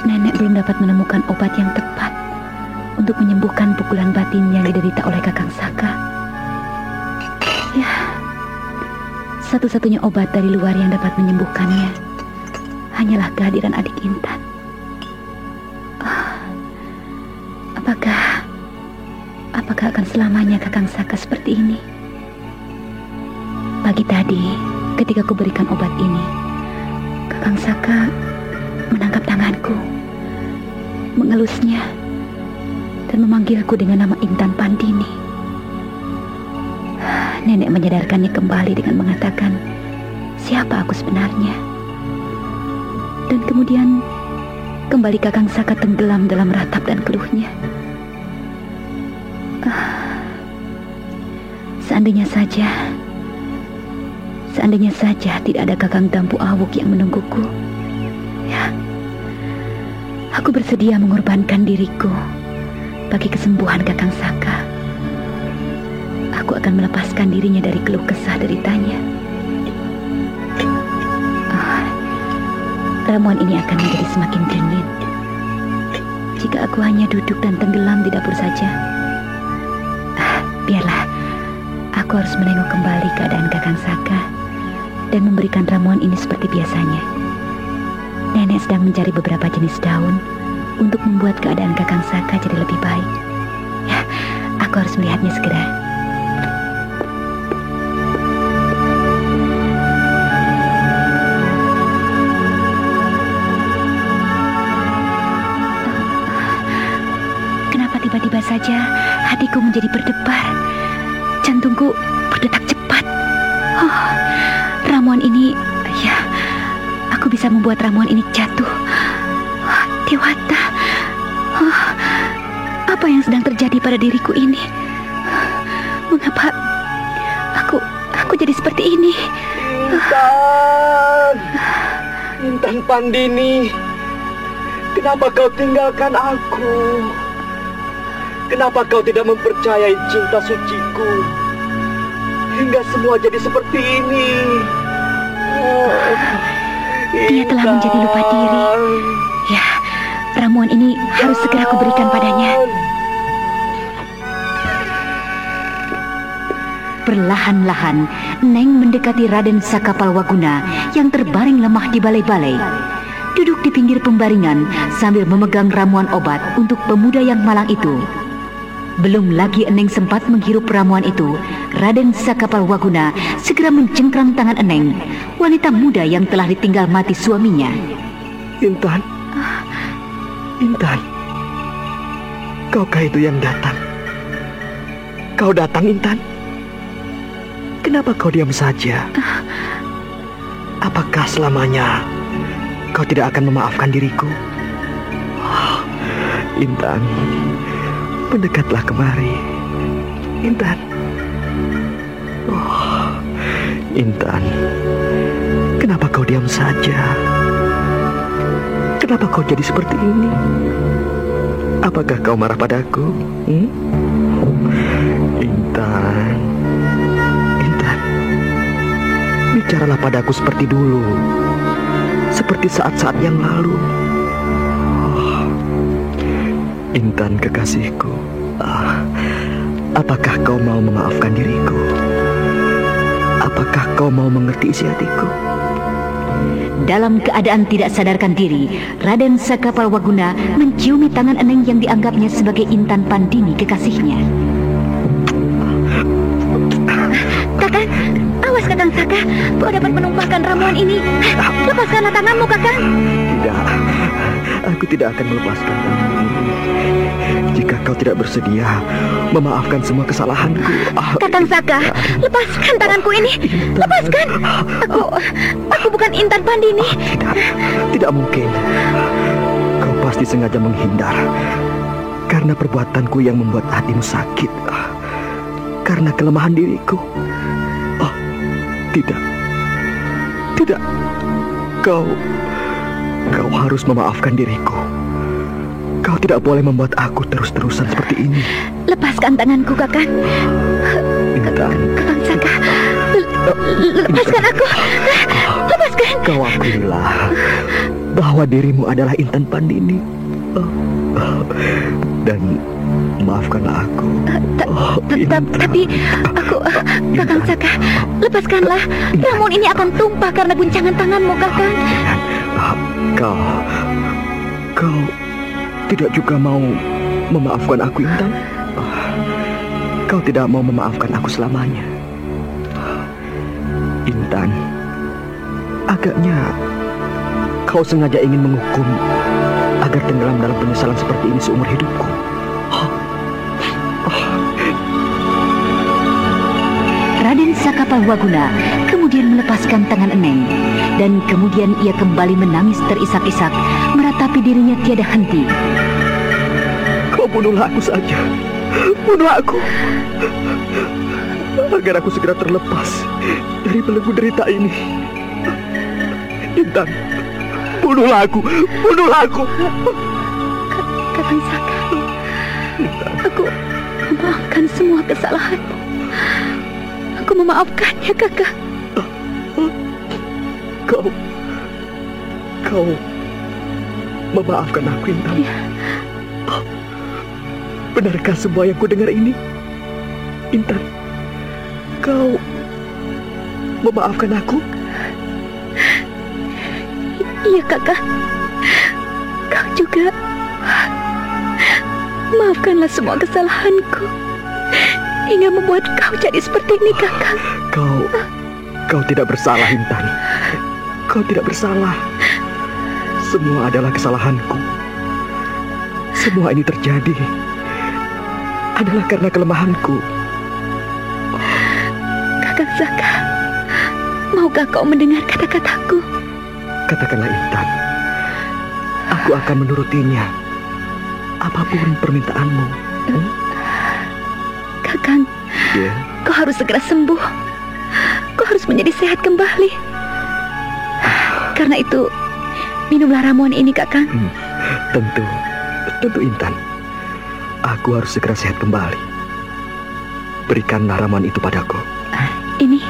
Nenek belum dapat menemukan obat yang tepat untuk menyembuhkan pukulan batin yang diderita oleh Kakang Saka. Ya, satu-satunya obat dari luar yang dapat menyembuhkannya hanyalah kehadiran adik Intan. Apakah akan selamanya Kakang Saka seperti ini? Pagi tadi, ketika ku berikan obat ini, Kakang Saka menangkap tanganku, mengelusnya, dan memanggilku dengan nama Intan Pandini. Nenek menyadarkannya kembali dengan mengatakan siapa aku sebenarnya. Dan kemudian kembali Kakang Saka tenggelam dalam ratap dan keluhnya. Seandainya saja tidak ada Kakang Dampu Awuk yang menungguku. Ya, Aku bersedia mengorbankan diriku bagi kesembuhan Kakang Saka. Aku akan melepaskan dirinya dari keluh kesah deritanya. Ramuan ini akan menjadi semakin dingin jika aku hanya duduk dan tenggelam di dapur saja. Biarlah, aku harus menengok kembali keadaan Kakang Saka dan memberikan ramuan ini seperti biasanya. Nenek sedang mencari beberapa jenis daun untuk membuat keadaan Kakang Saka jadi lebih baik. Ya, aku harus melihatnya segera. Kenapa tiba-tiba saja hatiku menjadi berdebar? Jantungku berdetak cepat. Ramuan ini, ya, aku bisa membuat ramuan ini jatuh. Dewata, apa yang sedang terjadi pada diriku ini? Mengapa aku jadi seperti ini? Intan Pandini, kenapa kau tinggalkan aku? Kenapa kau tidak mempercayai cinta suciku? Hingga semua jadi seperti ini. Dia telah menjadi lupa diri. Ya, ramuan ini harus segera aku berikan padanya. Perlahan-lahan, Neng mendekati Raden Sakapalwaguna yang terbaring lemah di balai-balai. Duduk di pinggir pembaringan sambil memegang ramuan obat untuk pemuda yang malang itu. Belum lagi Eneng sempat menghirup ramuan itu, Raden Sakapalwaguna segera mencengkram tangan Eneng, wanita muda yang telah ditinggal mati suaminya. Intan, Intan, kaukah itu yang datang? Kau datang, Intan? Kenapa kau diam saja? Apakah selamanya kau tidak akan memaafkan diriku? Intan, mendekatlah kemari. Intan. Intan, kenapa kau diam saja? Kenapa kau jadi seperti ini? Apakah kau marah padaku? Intan, Intan, bicaralah padaku seperti dulu, seperti saat-saat yang lalu. Intan kekasihku, apakah kau mau memaafkan diriku? Apakah kau mau mengerti isi hatiku? Dalam keadaan tidak sadarkan diri, Raden Sakapalwaguna menciumi tangan Eneng yang dianggapnya sebagai Intan Pandini kekasihnya. Kakang, awas Kakang Saka, kau dapat menumpahkan ramuan ini. Lepaskanlah tanganmu, Kakang. Tidak, aku tidak akan melepaskan tanganmu ini jika kau tidak bersedia memaafkan semua kesalahanku. Kakang Saka, lepaskan tanganku ini. Lepaskan. Aku bukan Intan Pandini. Tidak mungkin. Kau pasti sengaja menghindar karena perbuatanku yang membuat hatimu sakit. Karena kelemahan diriku. Tidak. Kau harus memaafkan diriku. Kau tidak boleh membuat aku terus-terusan seperti ini. Lepaskan tanganku, Kakang. Intan. Kakang Saka, lepaskan aku. Lepaskan. Kau akuilah bahwa dirimu adalah Intan Pandini. Dan maafkanlah aku. Tapi aku, Kakang Saka, lepaskanlah. Ramuan ini akan tumpah karena guncangan tanganmu, Kakang. Kau tidak juga mau memaafkan aku, Intan? Kau tidak mau memaafkan aku selamanya. Intan, agaknya kau sengaja ingin menghukum agar tenggelam dalam penyesalan seperti ini seumur hidupku. Raden Sakapalwaguna kemudian melepaskan tangan Eneng, dan kemudian ia kembali menangis terisak-isak, meratapi dirinya tiada henti. Kau bunuhlah aku saja. Bunuh aku, agar aku segera terlepas dari belenggu derita ini. Intan, bunuhlah aku. Bunuhlah aku. Kakang Saka. Aku memaafkan semua kesalahanmu. Aku memaafkannya, Kakak. Kau memaafkan aku, Intan? Ya. Benarkah semua yang ku dengar ini? Intan, kau memaafkan aku? Iya, Kakak. Kau juga. Maafkanlah semua kesalahanku hingga membuat kau jadi seperti ini, Kakak. Kau tidak bersalah, Intan. Kau tidak bersalah. Semua adalah kesalahanku. Semua ini terjadi adalah karena kelemahanku. Kakang Saka, maukah kau mendengar kata-kataku? Katakanlah, Intan. Aku akan menurutinya. Apapun permintaanmu. Kakang, kau harus segera sembuh. Kau harus menjadi sehat kembali. Karena itu, minumlah ramuan ini, Kakang. Tentu Intan. Aku harus segera sehat kembali. Berikanlah ramuan itu padaku. Ini,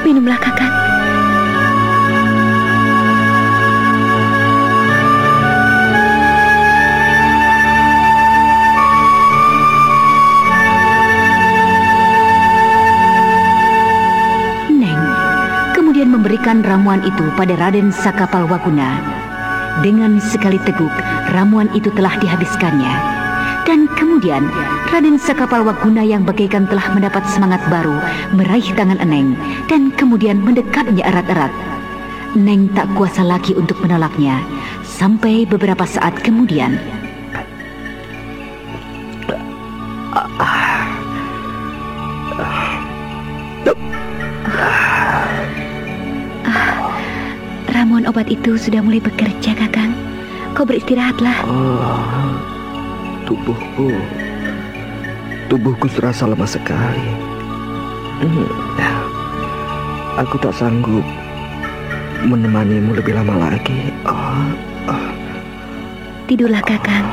minumlah, Kakang. Memberikan ramuan itu pada Raden Sakapalwaguna. Dengan sekali teguk, ramuan itu telah dihabiskannya. Dan kemudian Raden Sakapalwaguna yang bagaikan telah mendapat semangat baru meraih tangan Eneng dan kemudian mendekapnya erat-erat. Eneng tak kuasa lagi untuk menolaknya sampai beberapa saat kemudian. Ramuan obat itu sudah mulai bekerja, Kakang. Kau beristirahatlah. Tubuhku serasa lemah sekali. Aku tak sanggup menemanimu lebih lama lagi. Tidurlah, Kakang.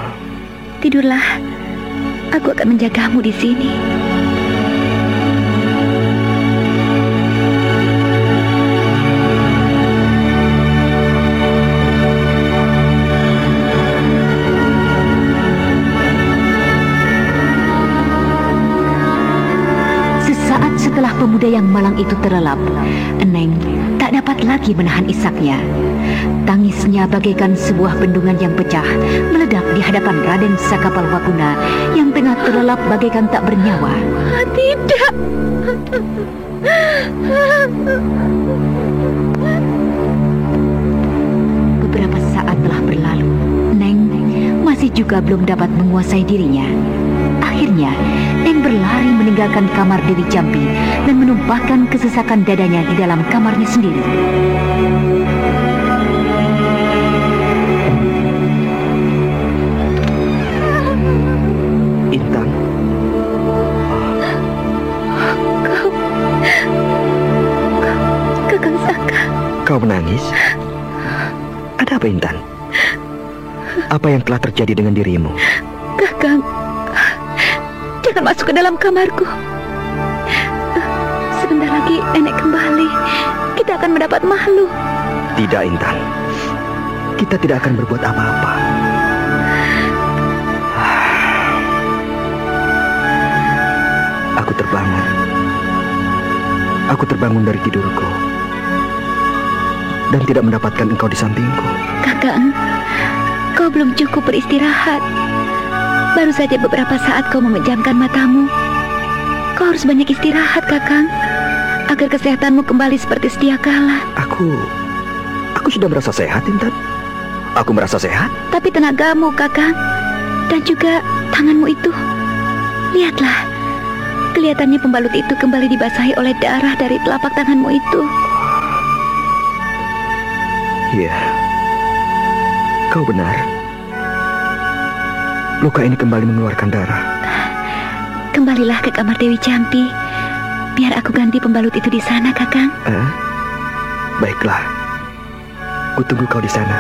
Tidurlah. Aku akan menjagamu di sini. Setelah pemuda yang malang itu terlelap, Eneng tak dapat lagi menahan isaknya. Tangisnya bagaikan sebuah bendungan yang pecah, meledak di hadapan Raden Sakapalwaguna yang tengah terlelap bagaikan tak bernyawa. Tidak. Beberapa saat telah berlalu, Eneng masih juga belum dapat menguasai dirinya. Akhirnya, Eneng berlari meninggalkan kamar Dewi Jambi dan menumpahkan kesesakan dadanya di dalam kamarnya sendiri. Intan. Kakang Saka. Kau menangis? Ada apa, Intan? Apa yang telah terjadi dengan dirimu? Kakang, jangan masuk ke dalam kamarku. Sebentar lagi nenek kembali. Kita akan mendapat makhluk. Tidak, Intan. Kita tidak akan berbuat apa-apa. Aku terbangun dari tidurku dan tidak mendapatkan engkau di sampingku. Kakang, kau belum cukup beristirahat. Baru saja beberapa saat kau memejamkan matamu. Kau harus banyak istirahat, Kakang, agar kesehatanmu kembali seperti sedia kala. Aku sudah merasa sehat, Intan. Aku merasa sehat. Tapi tenagamu, Kakang, dan juga tanganmu itu. Lihatlah, kelihatannya pembalut itu kembali dibasahi oleh darah dari telapak tanganmu itu. Iya, kau benar. Luka ini kembali mengeluarkan darah. Kembalilah ke kamar Dewi Jambi. Biar aku ganti pembalut itu di sana, Kakang. Baiklah. Kutunggu kau di sana.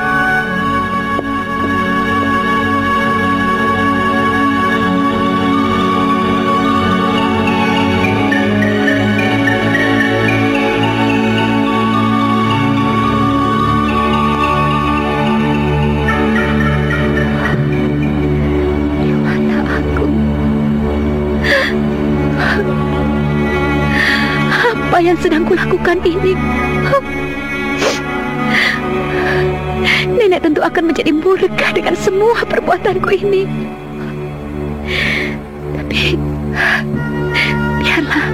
apa yang sedang kulakukan ini. Nenek tentu akan menjadi murka dengan semua perbuatanku ini. Tapi biarlah.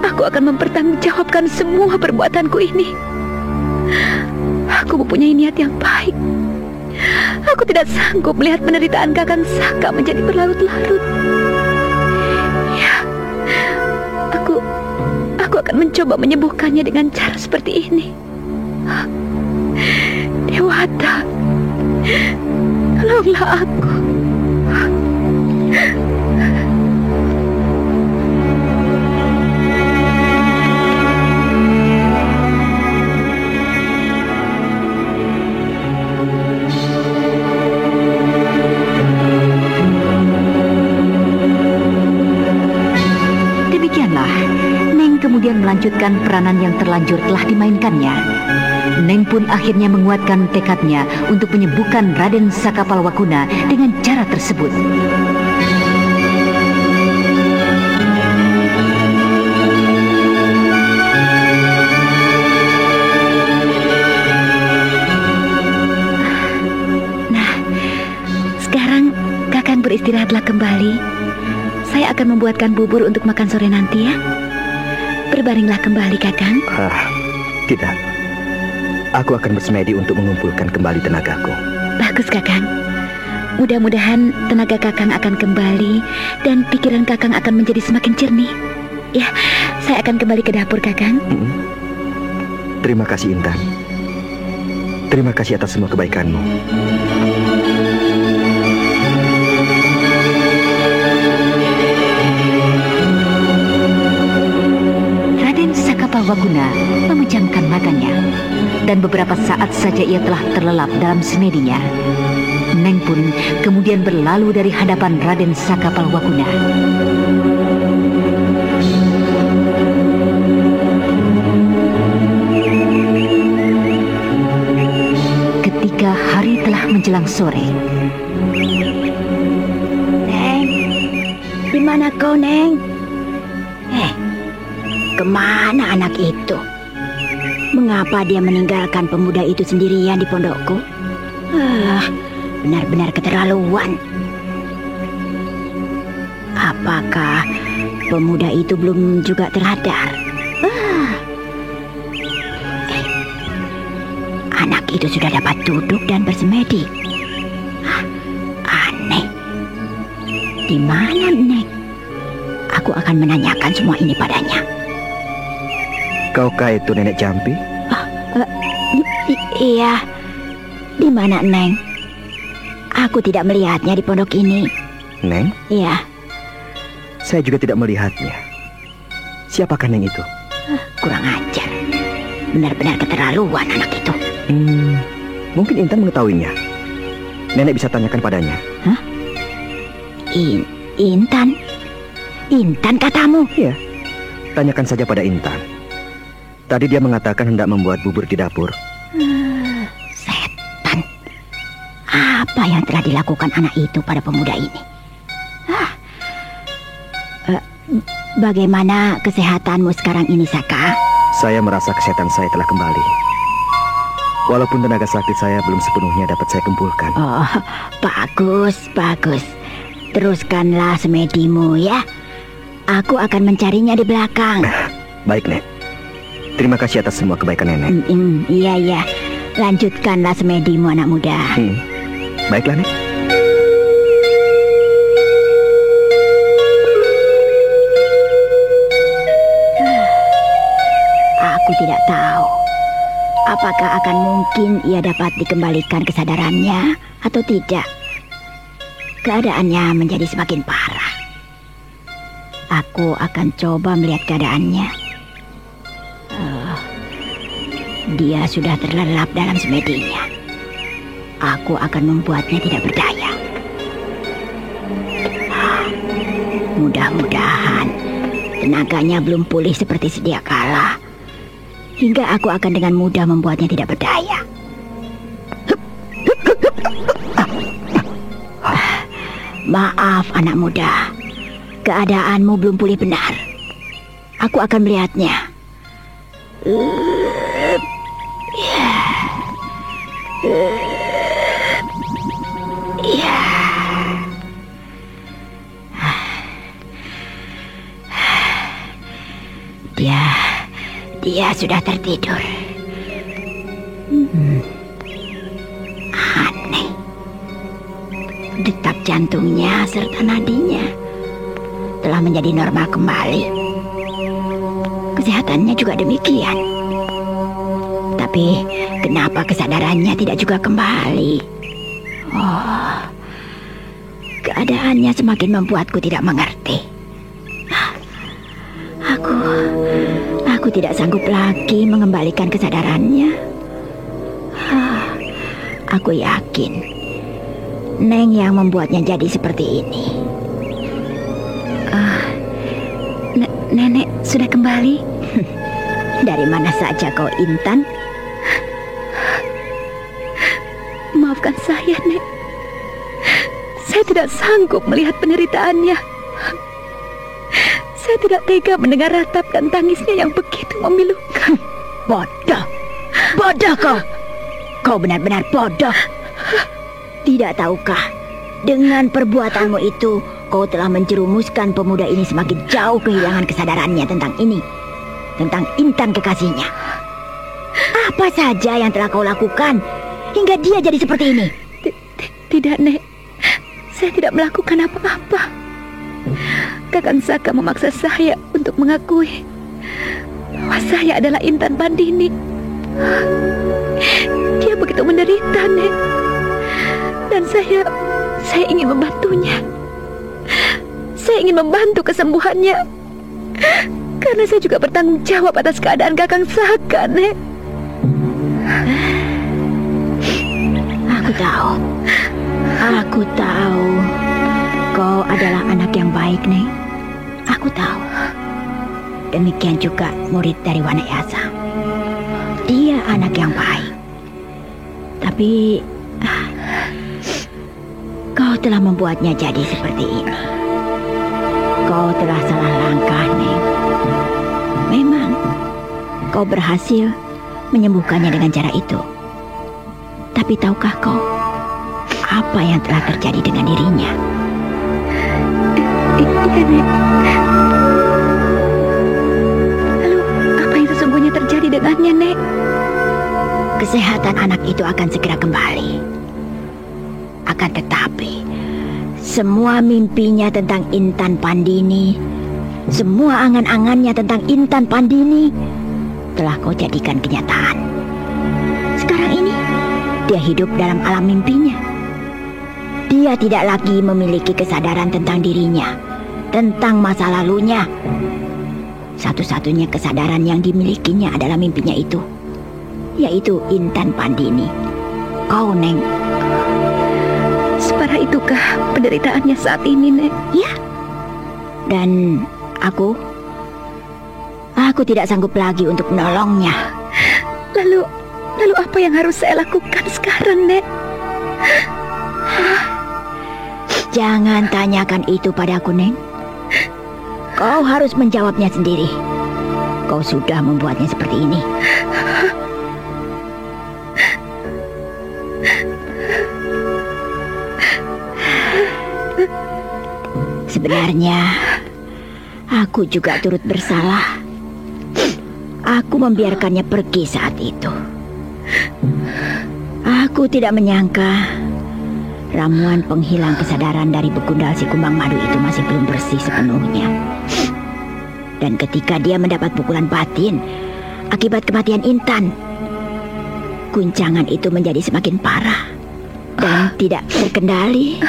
Aku akan mempertanggungjawabkan semua perbuatanku ini. Aku mempunyai niat yang baik. Aku tidak sanggup melihat penderitaan Kakang Saka menjadi berlarut-larut. Ya, aku akan mencoba menyembuhkannya dengan cara seperti ini. Dewata, tolonglah aku. Kemudian melanjutkan peranan yang terlanjur telah dimainkannya. Neng pun akhirnya menguatkan tekadnya untuk menyembuhkan Raden Sakapalwaguna dengan cara tersebut. Nah, sekarang Kakang beristirahatlah kembali. Saya akan membuatkan bubur untuk makan sore nanti ya. Berbaringlah kembali, Kakang. Tidak. Aku akan bersemedi untuk mengumpulkan kembali tenagaku. Bagus, Kakang. Mudah-mudahan tenaga Kakang akan kembali dan pikiran Kakang akan menjadi semakin jernih. Ya, saya akan kembali ke dapur, Kakang. Terima kasih, Intan. Terima kasih atas semua kebaikanmu. Sakapalwaguna memejamkan matanya, dan beberapa saat saja ia telah terlelap dalam semedinya. Neng pun kemudian berlalu dari hadapan Raden Sakapalwaguna. Ketika hari telah menjelang sore. Neng, di mana kau, Neng? Kemana anak itu? Mengapa dia meninggalkan pemuda itu sendirian di pondokku? Benar-benar keterlaluan. Apakah pemuda itu belum juga tersadar? Anak itu sudah dapat duduk dan bersemedi. Aneh. Di mana, Nek? Aku akan menanyakan semua ini padanya. Kaukah itu Nenek Jampi? Iya. Di mana, Neng? Aku tidak melihatnya di pondok ini. Neng? Iya. Saya juga tidak melihatnya. Siapakah Neng itu? Kurang ajar. Benar-benar keterlaluan anak itu. Mungkin Intan mengetahuinya. Nenek bisa tanyakan padanya. Hah? Intan? Intan katamu? Iya. Tanyakan saja pada Intan. Tadi dia mengatakan hendak membuat bubur di dapur. Setan. Apa yang telah dilakukan anak itu pada pemuda ini? Bagaimana kesehatanmu sekarang ini, Saka? Saya merasa kesehatan saya telah kembali. Walaupun tenaga sakit saya belum sepenuhnya dapat saya kumpulkan. Oh, bagus, bagus. Teruskanlah semedimu ya. Aku akan mencarinya di belakang. Baik, Nek. Terima kasih atas semua kebaikan Nenek. Iya. Lanjutkanlah semedimu, anak muda. Baiklah, Nek. Aku tidak tahu apakah akan mungkin ia dapat dikembalikan kesadarannya atau tidak. Keadaannya menjadi semakin parah. Aku akan coba melihat keadaannya. Dia sudah terlelap dalam semedinya. Aku akan membuatnya tidak berdaya. Mudah-mudahan tenaganya belum pulih seperti sedia kala, hingga aku akan dengan mudah membuatnya tidak berdaya. Maaf anak muda, Keadaanmu belum pulih benar. Aku akan melihatnya. Dia sudah tertidur. Aneh. Detak jantungnya serta nadinya telah menjadi normal kembali. Kesehatannya juga demikian. Tapi kenapa kesadarannya tidak juga kembali? Oh, keadaannya semakin membuatku tidak mengerti. Aku tidak sanggup lagi mengembalikan kesadarannya. Aku yakin Neng yang membuatnya jadi seperti ini. Nenek sudah kembali? Dari mana saja kau, Intan? Maafkan saya, Nek. Saya tidak sanggup melihat penderitaannya. Saya tidak tega mendengar ratap dan tangisnya yang begitu memilukan. Bodoh. Bodoh kau. Kau benar-benar bodoh. Tidak tahukah, dengan perbuatanmu itu kau telah menjerumuskan pemuda ini semakin jauh kehilangan kesadarannya tentang ini, tentang Intan kekasihnya. Apa saja yang telah kau lakukan hingga dia jadi seperti ini? Tidak, Nek. Saya tidak melakukan apa-apa. Kakang Saka memaksa saya untuk mengakui bahwa saya adalah Intan Pandini. Dia begitu menderita, Nek. Dan saya ingin membantunya. Saya ingin membantu kesembuhannya. Karena saya juga bertanggung jawab atas keadaan Kakang Saka, Nek. Aku tahu. Kau adalah anak yang baik, Neng. Aku tahu. Demikian juga murid dari Wanayasa. Dia anak yang baik. Tapi kau telah membuatnya jadi seperti ini. Kau telah salah langkah, Neng. Memang kau berhasil menyembuhkannya dengan cara itu. Tapi tahukah kau apa yang telah terjadi dengan dirinya? Iya, Nek. Lalu apa yang sesungguhnya terjadi dengannya, Nek? Kesehatan anak itu akan segera kembali. Akan tetapi semua mimpinya tentang Intan Pandini, semua angan-angannya tentang Intan Pandini telah kau jadikan kenyataan. Sekarang ini dia hidup dalam alam mimpinya. Dia tidak lagi memiliki kesadaran tentang dirinya, tentang masa lalunya. Satu-satunya kesadaran yang dimilikinya adalah mimpinya itu, yaitu Intan Pandini. Kau, Neng. Separah itukah penderitaannya saat ini, Nek? Ya. Dan aku tidak sanggup lagi untuk menolongnya. Lalu apa yang harus saya lakukan sekarang, Nek? Jangan tanyakan itu padaku, Neng. Kau harus menjawabnya sendiri. Kau sudah membuatnya seperti ini. Sebenarnya aku juga turut bersalah. Aku membiarkannya pergi saat itu. Aku tidak menyangka ramuan penghilang kesadaran dari begundal si kumbang madu itu masih belum bersih sepenuhnya. Dan ketika dia mendapat pukulan batin akibat kematian Intan, guncangan itu menjadi semakin parah dan tidak terkendali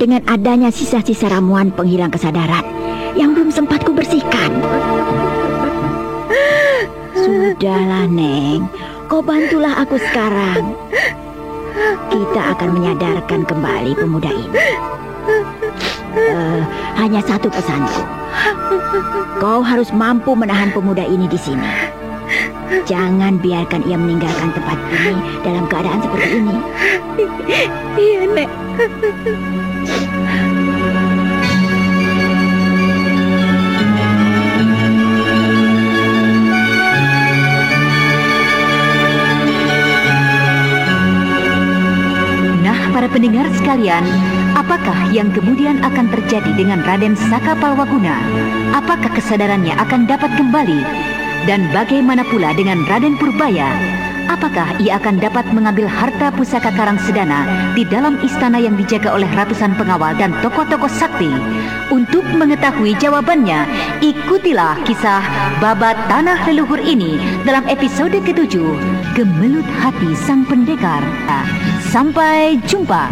dengan adanya sisa-sisa ramuan penghilang kesadaran yang belum sempat kubersihkan. Sudahlah, Neng, kau bantulah aku sekarang. Kita akan menyadarkan kembali pemuda ini. Hanya satu pesanku. Kau harus mampu menahan pemuda ini di sini. Jangan biarkan ia meninggalkan tempat ini dalam keadaan seperti ini. Iya, Nek. Pendengar sekalian, apakah yang kemudian akan terjadi dengan Raden Sakapalwaguna? Apakah kesadarannya akan dapat kembali? Dan bagaimana pula dengan Raden Purbaya? Apakah ia akan dapat mengambil harta pusaka Karang Sedana di dalam istana yang dijaga oleh ratusan pengawal dan tokoh-tokoh sakti? Untuk mengetahui jawabannya, ikutilah kisah Babat Tanah Leluhur ini dalam episode ke-7, Gemelut Hati Sang Pendekar. Sampai jumpa.